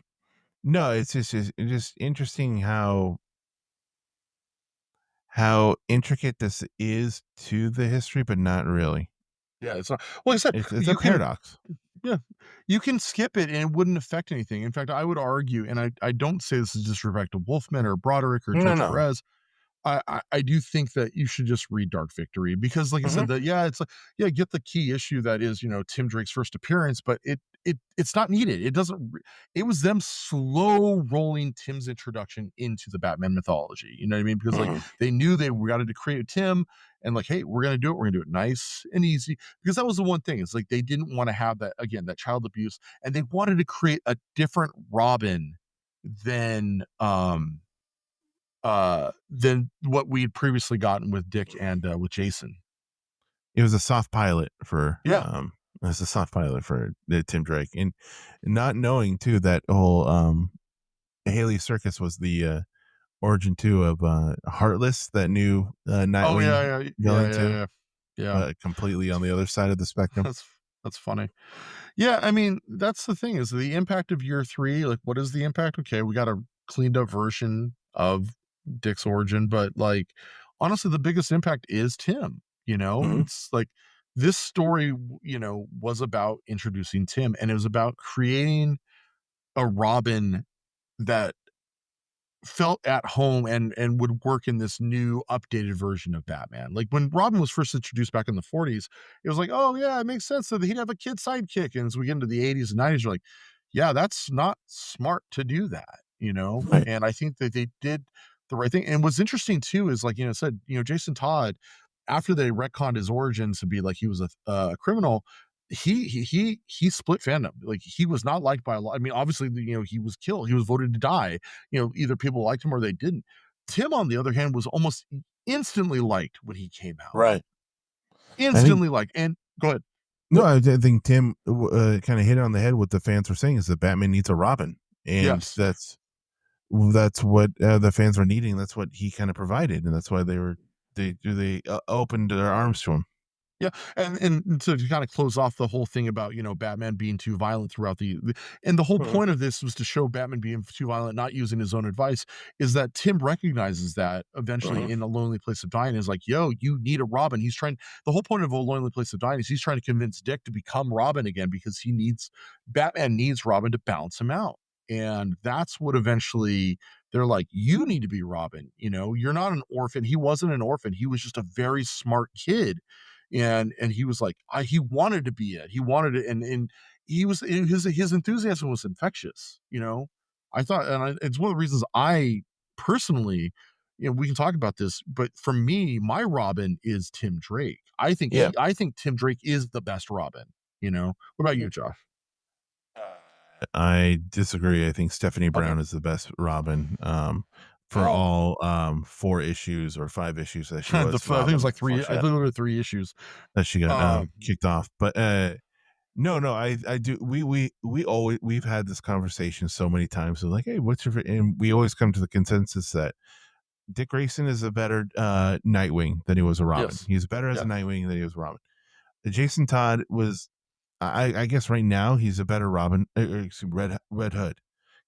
no, it's just interesting how intricate this is to the history, but not really. Yeah, it's not. Well, like I said, It's a you can paradox. yeah, you can skip it and it wouldn't affect anything. In fact, I would argue, and I don't say this is disrespect to Wolfman or Broderick or No, George no. Perez. I do think that you should just read Dark Victory because, like I Mhm. said, that yeah, it's like yeah, get the key issue that is Tim Drake's first appearance, but it's not needed. It doesn't. It was them slow rolling Tim's introduction into the Batman mythology. You know what I mean? Because like Mhm. they knew they wanted to create a Tim, and like, hey, we're gonna do it. We're gonna do it nice and easy because that was the one thing. It's like they didn't want to have that again, that child abuse, and they wanted to create a different Robin than than what we had previously gotten with Dick and with Jason. It was a soft pilot for, Yeah. it was a soft pilot for Tim Drake, and not knowing too that whole, Haley Circus was the, origin too of, Heartless, that new, Oh Nightwing yeah, yeah, yeah, villain yeah, too, yeah. Yeah. but completely on the other side of the spectrum. That's that's funny. Yeah, I mean, that's the thing is the impact of year 3, like what is the impact? Okay, we got a cleaned up version of Dick's origin, but like honestly, the biggest impact is Tim. Mhm. It's like this story, was about introducing Tim and it was about creating a Robin that felt at home and would work in this new updated version of Batman. Like when Robin was first introduced back in the 40s, it was like, oh yeah, it makes sense that he'd have a kid sidekick. And as we get into the 80s and 90s, you're like, yeah, that's not smart to do that, you know? Right. And I think that they did the right thing. And what's interesting too is like, said, Jason Todd, after they retconned his origins to be like he was a criminal, he split fandom. Like he was not liked by a lot. I mean, obviously, he was killed. He was voted to die. Either people liked him or they didn't. Tim, on the other hand, was almost instantly liked when he came out. Right. I think Instantly liked. And go ahead. no, I think Tim kind of hit it on the head. What the fans were saying is that Batman needs a Robin, and Yes. that's what the fans were needing. That's what he kind of provided, and that's why they opened their arms to him. Yeah, and to kind of close off the whole thing about, Batman being too violent throughout and the whole Mhm. point of this was to show Batman being too violent, not using his own advice, is that Tim recognizes that eventually Mhm. in A Lonely Place of Dying is like, yo, you need a Robin. The whole point of A Lonely Place of Dying is he's trying to convince Dick to become Robin again because Batman needs Robin to balance him out. And that's what eventually they're like, you need to be Robin. You're not an orphan. He wasn't an orphan. He was just a very smart kid, and he was like, he wanted to be it. He wanted it, and he was his enthusiasm was infectious. I thought, it's one of the reasons I personally, we can talk about this, but for me, my Robin is Tim Drake. Yeah. I think Tim Drake is the best Robin. What about you, Josh? I disagree. I think Stephanie Okay. Brown is the best Robin. For Oh, all 4 issues or 5 issues that she I was think it was Robin like before three. I think it was 3 issues. that she got Um, kicked off. But no, I do. We always we've had this conversation so many times. So like, hey, what's your and we always come to the consensus that Dick Grayson is a better Nightwing than he was a Robin. yes, He's better as a yes, Nightwing than he was a Robin. Jason Todd was I guess right now he's a better Robin. Red Hood.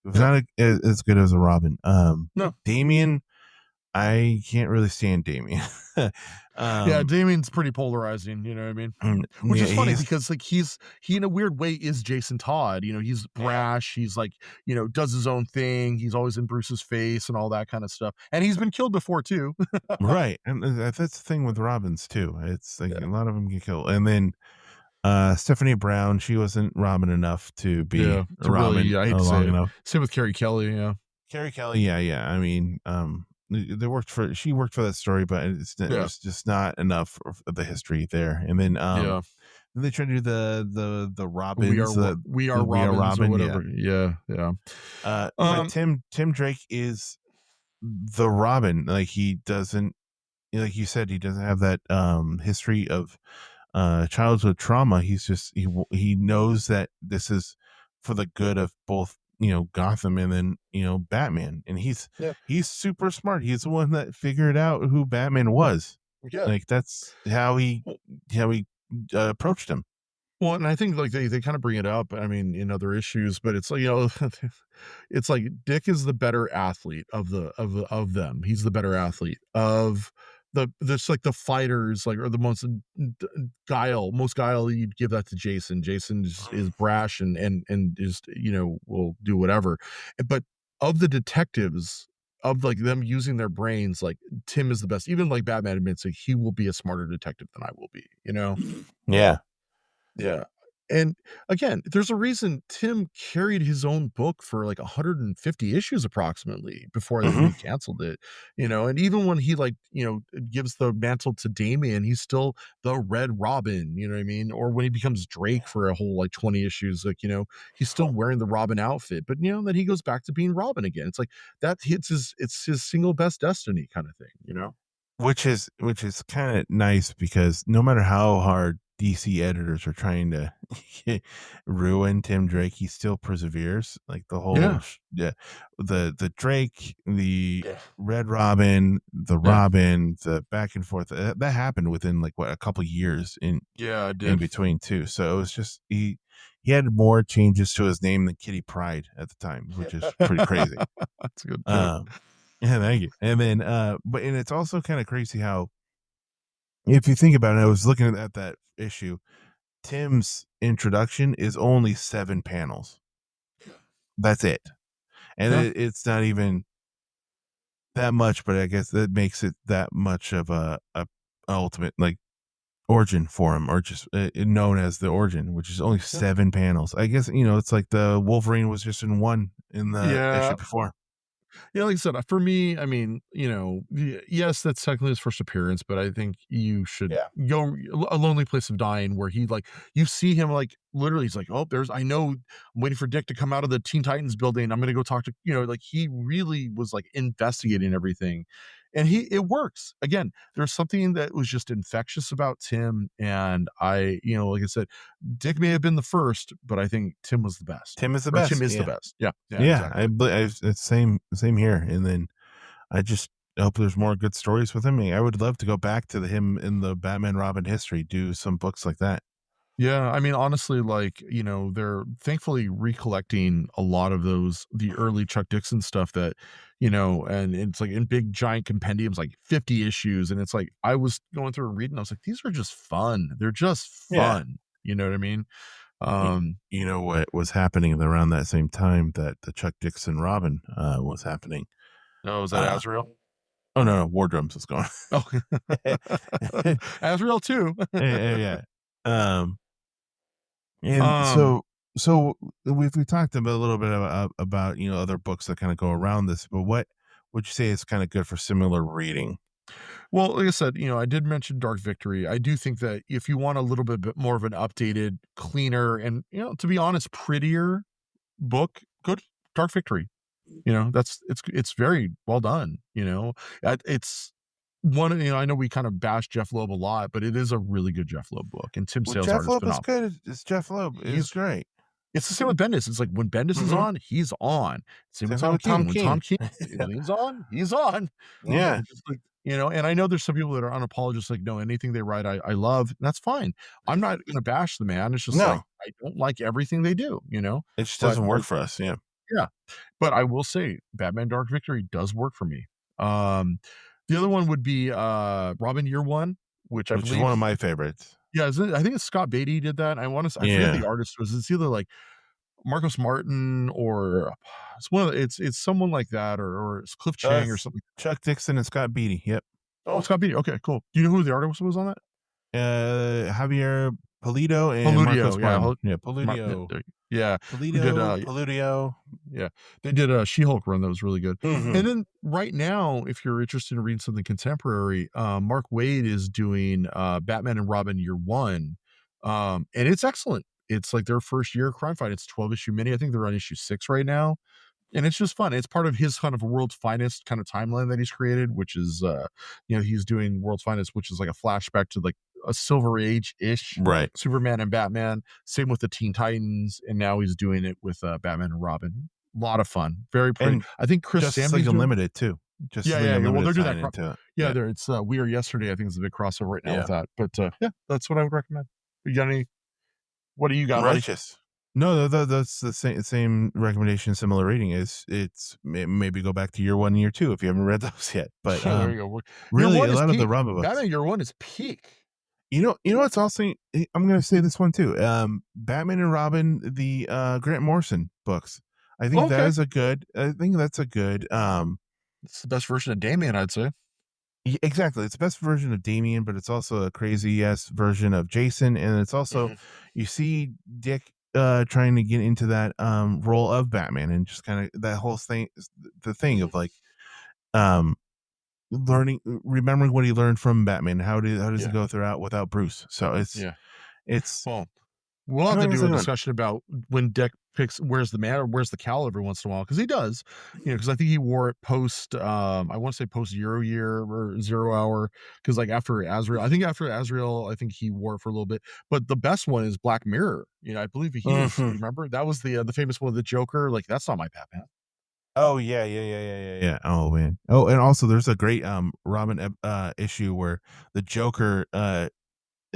It was yeah, not as good as a Robin. no. Damien, I can't really stand Damien. Yeah, um, Damien's pretty polarizing, you know what I mean? Which yeah, is funny he's because like he in a weird way is Jason Todd. He's yeah, brash, he's like, does his own thing, he's always in Bruce's face and all that kind of stuff. And he's been killed before too. right, and that's the thing with Robins too. It's like a Yeah. lot of them get killed, and then Stephanie Brown, she wasn't Robin enough to be Yeah. a To really, Robin I hate to say long it. enough. Same with Carrie Kelly, yeah. Carrie Kelly, yeah. I mean, she worked for that story, but Yeah. it's just not enough of the history there. And Yeah. then they try to do the Robins, We are the We Are Robins or Robin, yeah. whatever. Yeah, yeah. But Um, Tim Drake is the Robin. Like he doesn't, like you said, he doesn't have that history of childhood trauma. He's just he knows that this is for the good of both Gotham and then Batman, and yeah. he's super smart. He's the one that figured out who Batman was. Yeah. Like that's how he approached him. Well, and I think like they kind of bring it up, I mean, in other issues, but it's like, it's like Dick is the better athlete of them. He's the better athlete of this like the fighters, like, or the most guile you'd give that to Jason. Jason is brash and just, will do whatever. But of the detectives, of like them using their brains, like Tim is the best. Even like Batman admits like he will be a smarter detective than I will be. Yeah. Yeah. And again, there's a reason Tim carried his own book for like 150 issues approximately before Hmm. he canceled it. And even when he like, gives the mantle to Damien, he's still the Red Robin, you know what I mean? Or when he becomes Drake for a whole like 20 issues, like, he's still wearing the Robin outfit, but then he goes back to being Robin again. It's like that it's his single best destiny kind of thing. Which is kind of nice because no matter how hard DC editors are trying to ruin Tim Drake, he still perseveres. Like the whole Yeah. yeah, the Drake, the Yeah. Red Robin, the Yeah. Robin, the back and forth that happened within like what a couple years Yeah, I in did. between too. So it was just he had more changes to his name than Kitty Pryde at the time, which is pretty crazy. That's a good joke. Um, yeah, thank you. And then, but and it's also kind of crazy how, if you think about it, I was looking at that issue. Tim's introduction is only 7 panels. That's it, and Yeah. it's not even. that much, but I guess that makes it that much of a ultimate like origin for him, or just known as the origin, which is only Yeah. 7 panels. I guess it's like the Wolverine was just in one in the issue Yeah. before. Yeah, like I said, for me, I mean, yes, that's technically his first appearance, but I think you should Yeah, go A Lonely Place of Dying, where he like you see him like literally, he's like, oh, I know, I'm waiting for Dick to come out of the Teen Titans building. I'm gonna go talk to like he really was like investigating everything, and it works. Again, there's something that was just infectious about Tim, and like I said, Dick may have been the first, but I think Tim was the best, Tim is the or Tim best. is the Yeah, best. Yeah, yeah, yeah. exactly. It's same here. And then I just hope there's more good stories with him. I would love to go back to him in the Batman Robin history, do some books like that. Yeah, I mean, honestly, like, they're thankfully recollecting a lot of the early Chuck Dixon stuff that, and it's like in big giant compendiums, like 50 issues. And it's like, I was going through and reading, I was like, these are just fun. They're just Yeah. fun. You know what I mean? Y- Um, You know what was happening around that same time that the Chuck Dixon Robin was happening? oh, is that Uh, Azrael? oh no, War Drums was going. Oh, Azrael too. Yeah, yeah. Um, and um, so we talked a little bit about other books that kind of go around this, but what would you say is kind of good for similar reading? well, like I said, I did mention Dark Victory. I do think that if you want a little bit more of an updated, cleaner, and to be honest, prettier book, good Dark Victory. That's it's very well done. It's one. I know we kind of bash Jeff Loeb a lot, but it is a really good Jeff Loeb book, and Tim Well, Sale's art Jeff is Loeb is phenomenal. good. It's Jeff Loeb is He's great. It's the same with Bendis. It's like when Bendis is Hmm. on, he's on. Same with Same thing Tom with Tom King. When Tom King. King leans on, he's on. Yeah. It's just like, and I know there's some people that are unapologetic, like, no, anything they write, I love. And that's fine. I'm not gonna bash the man. It's just like No, I don't like everything they do. it just But doesn't work for us. Yeah. yeah. But I will say Batman Dark Victory does work for me. Um, the other one would be, Robin Year One, which I Which is one of believe, my favorites. yeah, I think it's Scott Beatty did that. I forget who Yeah. the artist was. It's either like Marcos Martin or it's one of the it's someone like that, or it's Cliff Chang or It's something. Chuck Dixon and Scott Beatty. Yep. Oh, Scott Beatty. Okay, cool. Do you know who the artist was on that? Javier Polito and Marcos Paludio, yeah, Martin. Yeah, Mar Polito. yeah, who did, Polito, Paludio. yeah, they did a She-Hulk run that was really good. Mhm. And then right now, if you're interested in reading something contemporary, Mark Waid is doing Batman and Robin Year One, and it's excellent. It's like their first year crime fight. It's 12 issue mini. I think they're on issue 6 right now, and it's just fun. It's part of his kind of world's finest kind of timeline that he's created, which is he's doing world's finest, which is like a flashback to like a silver age ish Right. Superman and Batman. Same with the Teen Titans, and now he's doing it with Batman and Robin. A lot of fun, very pretty. And I think Chris Justice League Samney's doing. Unlimited too. Justice Yeah, League yeah, yeah. Well, Unlimited they're doing tying that. into it. Yeah, Yeah. there. It's We Are Yesterday. I think is a big crossover right now Yeah. with that. But yeah, that's what I would recommend. You got any? What do you got, buddy? Righteous. No, that's the same recommendation, similar reading. Maybe go back to year 1 and year 2 if you haven't read those yet. But There you go. Year really one a is lot of the peak. Rumble books. Batman Year One is peak. What's also I'm gonna say this one too. Batman and Robin, the Grant Morrison books. I think Okay, I think that's a good it's the best version of Damien, I'd say. exactly. It's the best version of Damien, but it's also a crazy ass version of Jason. And it's also Mhm. you see Dick trying to get into that role of Batman, and just kind of that whole thing, the thing of like um remembering what he learned from Batman. How does it Yeah, go throughout without Bruce? So yeah. it's Well, we'll I have don't to know what's do a going on. discussion about when Dick picks wears the man or wears the cowl every once in a while, because he does, because I think he wore it post, I want to say post Zero Year or Zero Hour, because like after Azrael, I think he wore it for a little bit. But the best one is Black Mirror. I believe he was. Mhm. You remember that was the famous one, the Joker. Like that's not my Batman. Oh yeah, yeah, yeah, yeah, yeah, yeah. Oh man. Oh, and also there's a great Robin issue where the Joker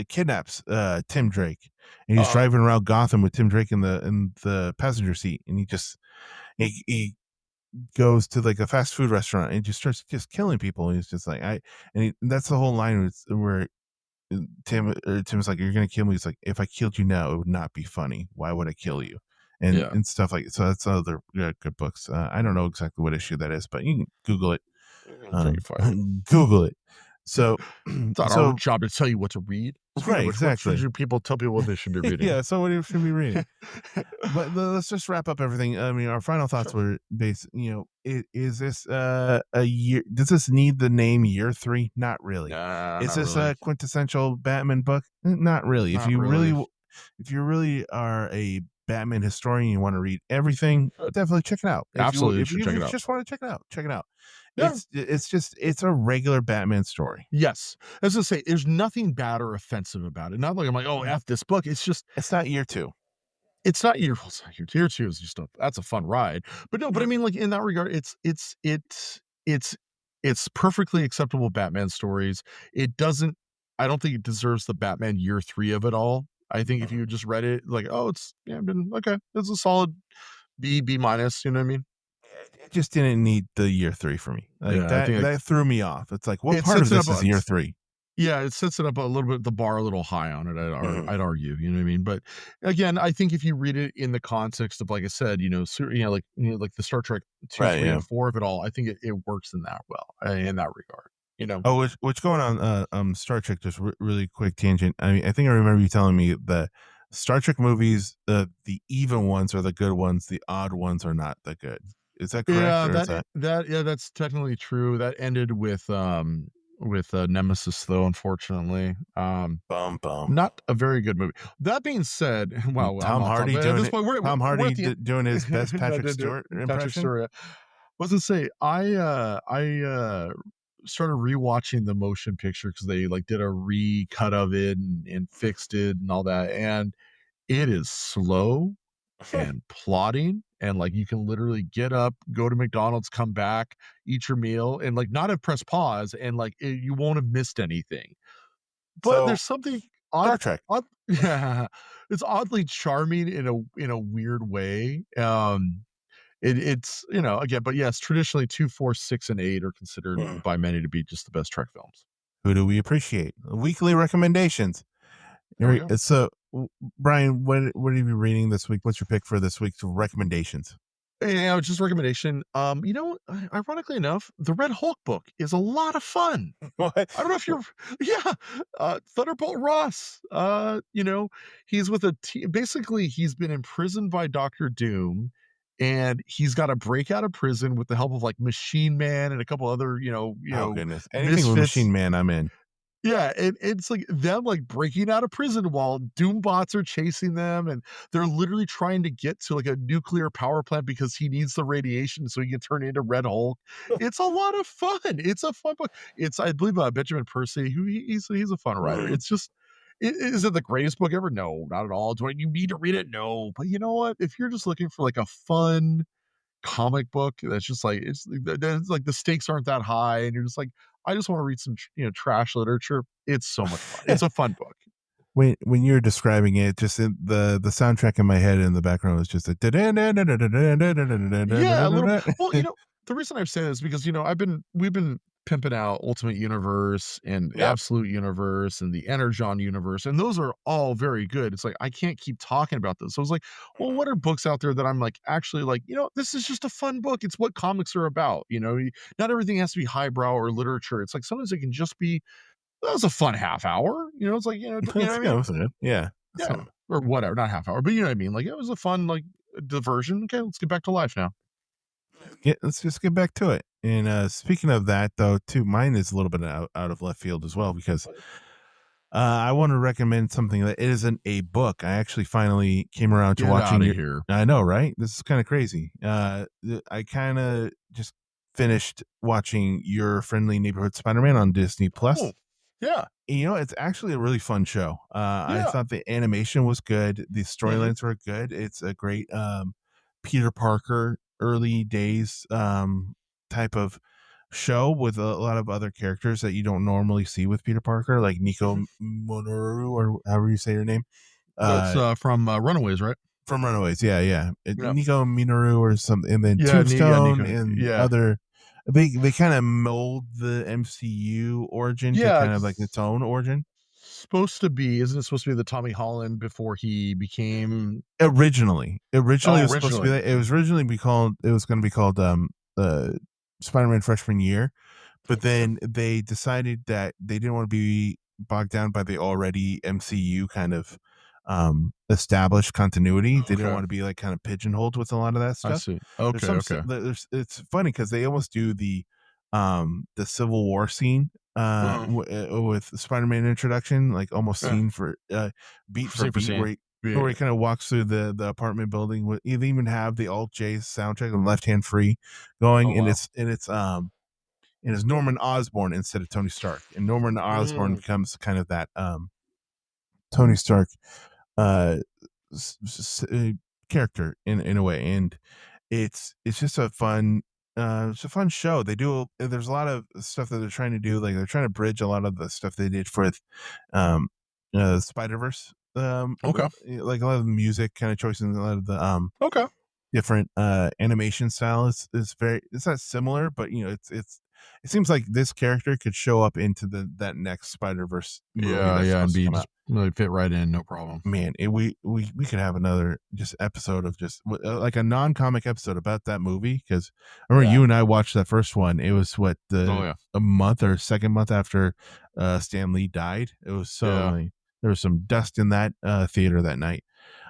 kidnaps Tim Drake, and he's Uh, driving around Gotham with Tim Drake in the passenger seat, and he goes to like a fast food restaurant and just starts just killing people. And he's just like that's the whole line where Tim's like, "You're gonna kill me." He's like, "If I killed you now, it would not be funny. Why would I kill you?" And yeah. and stuff like so. That's other good books. I don't know exactly what issue that is, but you can Google it. Google it. So, it's not our job to tell you what to read. Right, exactly. What should people tell people what they should be reading? Yeah, so what should be reading? But let's just wrap up everything. I mean, our final thoughts were based. Is this a year? Does this need the name Year 3? Not really. Is this really. a quintessential Batman book? Not really. If you really are a Batman historian, you want to read everything, definitely check it out. Absolutely, if you check it out. just want to check it out, check it out. Yeah. It's a regular Batman story. Yes. As I say, there's nothing bad or offensive about it. Not like I'm like, oh, F this book. It's just, it's not year 2. It's not year 2 is just that's a fun ride. But no, but I mean, like in that regard, it's perfectly acceptable Batman stories. It doesn't, I don't think it deserves the Batman Year 3 of it all. I think if you just read it, like, oh, it's okay. It's a solid B minus, you know what I mean? It just didn't need the Year 3 for me. Like that threw me off. It's like, what part of this is Year 3? Yeah, it sets it up a little bit, the bar a little high on it. I'd argue, you know what I mean. But again, I think if you read it in the context of, like I said, like the Star Trek 2, 3, and 4 of it all, I think it works in that in that regard. Oh, what's going on? Star Trek. Just really quick tangent. I mean, I think I remember you telling me the Star Trek movies, the even ones are the good ones, the odd ones are not the good. Is that correct? Yeah, that's technically true. That ended with Nemesis, though, unfortunately. Not a very good movie. That being said, well, Tom Hardy doing this point, Tom Hardy doing his best Patrick Stewart impression. Was to say, I started rewatching the motion picture because they like did a recut of it and fixed it and all that, and it is slow and plotting, and like you can literally get up, go to McDonald's, come back, eat your meal, and like not have pressed pause, and like you won't have missed anything. But there's something Star Trek. Yeah, it's oddly charming in a weird way. It's again, but yes, traditionally 2, 4, 6, and 8 are considered by many to be just the best Trek films. Who do we appreciate? Weekly recommendations. So, Brian, what are you reading this week? What's your pick for this week's recommendations? Yeah, just recommendation. Ironically enough, the Red Hulk book is a lot of fun. What? I don't know if you're, Thunderbolt Ross. He's with basically he's been imprisoned by Doctor Doom, and he's got to break out of prison with the help of like Machine Man and a couple other, oh goodness, anything with Machine Man, I'm in. Yeah, it's like them like breaking out of prison while Doombots are chasing them, and they're literally trying to get to like a nuclear power plant because he needs the radiation so he can turn into Red Hulk. It's a lot of fun. It's a fun book. It's, I believe, Benjamin Percy, who he's a fun writer. It's just, is it the greatest book ever? No, not at all. Do you need to read it? No, but you know what? If you're just looking for like a fun comic book that's just like, it's like the stakes aren't that high, and you're just like, I just want to read some trash literature. It's so much fun. It's a fun book. When you're describing it, just the soundtrack in my head in the background was just a yeah, a little. Well, the reason I say this is because we've been pimping out Ultimate Universe and Absolute Universe and the Energon Universe, and those are all very good. It's like I can't keep talking about this. So I was like, well, what are books out there that I'm like actually like, this is just a fun book. It's what comics are about. Not everything has to be highbrow or literature. It's like sometimes it can just be, that was a fun half hour. It's like, what I mean? Yeah. Or whatever, not half hour, but you know what I mean? Like it was a fun like diversion. Okay, let's get back to life now. Yeah, let's just get back to it. And speaking of that, though, too, mine is a little bit out of left field as well, because I want to recommend something that isn't a book. I actually finally came around to watching it here. I know, right? This is kind of crazy. I kind of just finished watching Your Friendly Neighborhood Spider-Man on Disney Plus. Oh, yeah. It's actually a really fun show. I thought the animation was good. The storylines were good. It's a great Peter Parker early days type of show with a lot of other characters that you don't normally see with Peter Parker, like Nico Minoru, or however you say your name. That's from Runaways, right? From Runaways, yeah. Nico Minoru or something, and then Tombstone and other. They kind of mold the MCU origin to kind of like its own origin. Isn't it supposed to be the Tommy Holland before he became originally it was supposed to be that. It was originally going to be called Spider-Man Freshman Year, But then they decided that they didn't want to be bogged down by the already MCU kind of established continuity. They didn't Okay. want to be like kind of pigeonholed with a lot of that I stuff. see. There's Okay, some okay. it's funny because they almost do the Civil War scene Uh-huh. with Spider-Man introduction, like almost Yeah. scene for beat for Scene for beat, scene. where Yeah. he kind of walks through the apartment building. You even have the Alt J soundtrack on Left Hand Free Oh, going, and wow. it's Norman Osborn instead of Tony Stark, and Norman Osborn Mm. becomes kind of that Tony Stark uh, character in a way, and it's just a fun it's a fun show. There's a lot of stuff that they're trying to do, like they're trying to bridge a lot of the stuff they did for um Spider-Verse, Okay. like a lot of the music kind of choices, and a lot of the Okay. different animation style it's not similar, but it seems like this character could show up into that next Spider-Verse movie Yeah, that's yeah, and supposed to be come just out. really fit right in, no problem. Man, we could have another just episode of just like a non-comic episode about that movie, because I remember Yeah. you and I watched that first one. It was Oh, yeah. a month or second month after Stan Lee died. It was so Yeah. like there was some dust in that theater that night.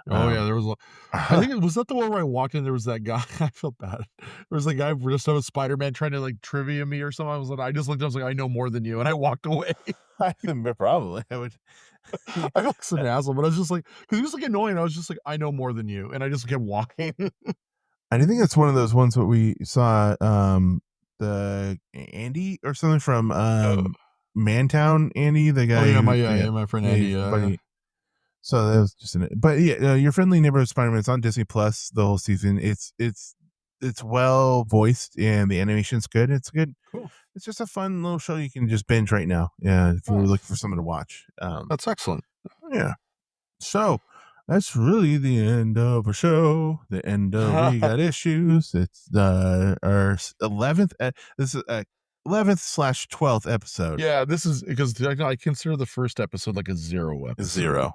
Oh, yeah, there was a I Uh, think it was that the one where I walked in, there was that guy. I felt bad. There was a guy just on a Spider-Man trying to, like, trivia me or something. I just looked, I was like, "I know more than you," and I walked away. I think probably I would. I felt like such an asshole, but I was just like, because he was, like, annoying, I was just like, "I know more than you," and I just kept walking. I think it's one of those ones that we saw, the Andy or something from Oh. Mantown. Andy, the Oh, guy yeah, who, my friend yeah, Andy, your yeah. buddy. So that was just in it. But yeah, Your Friendly Neighborhood Spider-Man. It's on Disney Plus the whole season. It's well voiced and the animation's good. It's good. Cool. It's just a fun little show you can just binge right now. Yeah, if you're looking Nice. for something to watch. That's excellent. Yeah. So that's really the end of a show. The end of We Got Issues. It's our 11th. This is 11th/12th episode. Yeah, this is because I consider the first episode like a 0 episode, Zero.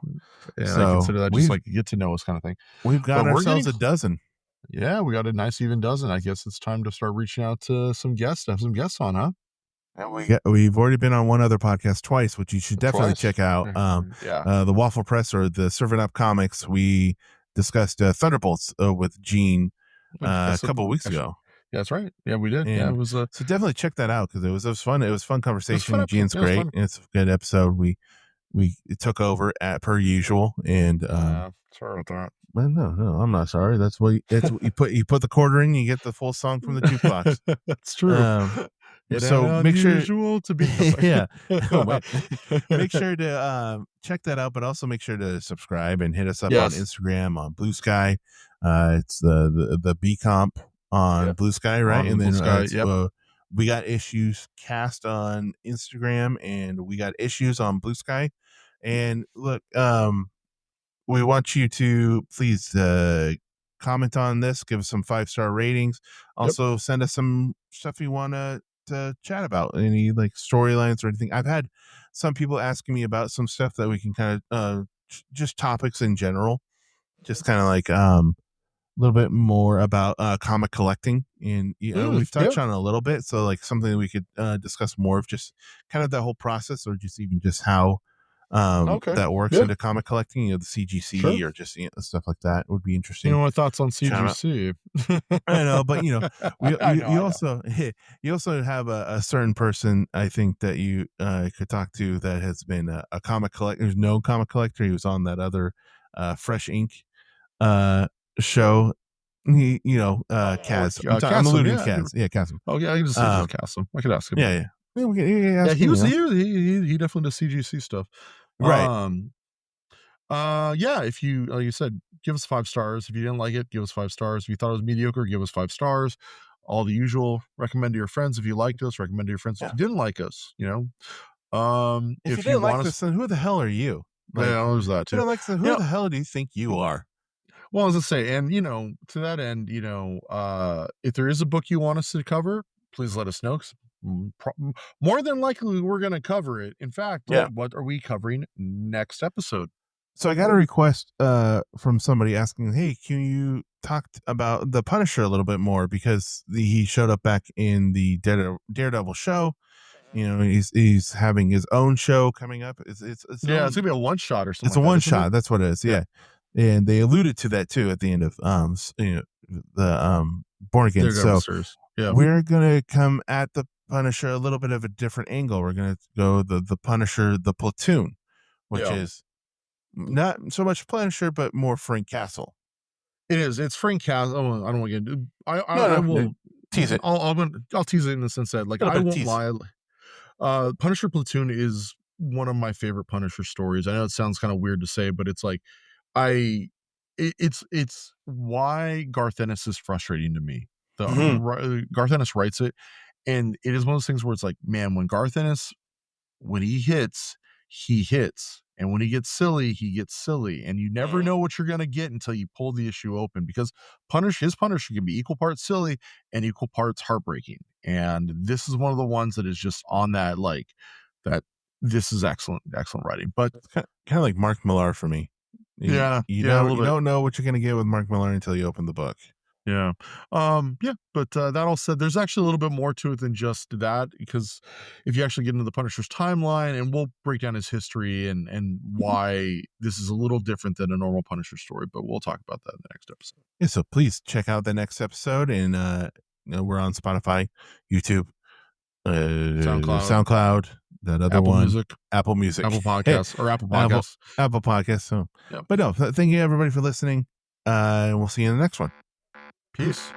and I So consider that just we've like get to know us kinda thing. we've got But we're ourselves getting a dozen. yeah, we got a nice even dozen. I guess it's time to start reaching out to some guests, have some guests on, huh? And we've already been on one other podcast twice, which you should definitely Twice. check out. Yeah. The Waffle Press or the Serving Up Comics. We discussed Thunderbolts with Gene a That's couple of weeks actually ago. yeah, that's right. Yeah, we did. Yeah, And so definitely check that out, because it was fun. It was a fun it was a fun conversation. episode. Gene's Yeah, it was great, fun. and it's a good episode. We took over at per usual, and Sorry about that. well, no, I'm not sorry. That's what you put the quarter in, you get the full song from the jukebox. That's true. Um, It ain't so make sure, unusual to be no, sorry. yeah, oh man, make sure to check that out, but also make sure to subscribe and hit us up on Yes. Instagram, on Blue Sky. It's the BComp on Yeah. Blue Sky, right? On And Blue then Sky, yep. we got Issues Cast on Instagram, and we got Issues on Blue Sky. And look, we want you to please comment on this, give us some 5-star ratings. Yep. Also, send us some stuff you want to chat about, any like storylines or anything. I've had some people asking me about some stuff that we can kind of just topics in general, just kind of like a little bit more about comic collecting, and we've Yeah. touched on it a little bit, so like something that we could discuss more of, just kind of that whole process, or just even just how Okay. that works Yeah. into comic collecting, the CGC, Sure. or just stuff like that would be You interesting. know my thoughts on Shout out. CGC. I know, but I know, I you know. also you also have a certain person, I think, that you could talk to, that has been a comic collector. There's no comic collector. He was on that other Fresh Ink show. Kaz. I'm Cassim, alluding to yeah. Kaz. Yeah, Kaz. Oh, yeah, I can just say just Cassim. I could ask him. Yeah, yeah. Yeah, we can Yeah, ask he him, was he definitely does CGC stuff. right. Yeah, if you like you said, give us 5 stars. If you didn't like it, give us 5 stars. If you thought it was mediocre, give us 5 stars. All the usual. Recommend to your friends if you liked us. Recommend to your friends if Yeah. you didn't like us. If you If you didn't like want us, this, then who the hell are you? Like, yeah, there's that if you too. don't like this, You who know, the hell do you think you are? well, as I say, and to that end, if there is a book you want us to cover, please let us know. 'Cause more than likely, we're going to cover it. In fact, Yeah. what are we covering next episode? So I got a request from somebody asking, "Hey, can you talk about the Punisher a little bit more, because he showed up back in the Daredevil show, You know, he's having his own show coming up. It's it's gonna be a one shot or something. It's a one shot. That's what it is. Yeah. And they alluded to that too at the end of the Born Again. So we're gonna come at the Punisher a little bit of a different angle. We're gonna go the Punisher, the Platoon, which is not so much Punisher, but more Frank Castle. It is. It's Frank Castle. Oh, I don't want to get. I will tease it. I'll tease it in the sense that, like, I won't lie. Punisher Platoon is one of my favorite Punisher stories. I know it sounds kind of weird to say, but it's like it's why Garth Ennis is frustrating to me. Garth Ennis writes it, and it is one of those things where it's like, man, when Garth Ennis, when he hits, and when he gets silly, and you never know what you're gonna get until you pull the issue open, because his Punisher can be equal parts silly and equal parts heartbreaking. And this is one of the ones that is just on that, like, that this is excellent writing. But it's kind of like Mark Millar for me. You don't know what you're gonna get with Mark Millar until you open the book. Yeah. But that all said, there's actually a little bit more to it than just that, because if you actually get into the Punisher's timeline, and we'll break down his history and why this is a little different than a normal Punisher story, but we'll talk about that in the next episode. Yeah, so please check out the next episode, and we're on Spotify, YouTube, SoundCloud, that other Apple one, Music, Apple Music, Apple Podcasts, or Apple Podcasts. Apple Podcasts. So, but no, thank you everybody for listening. And we'll see you in the next one. Peace.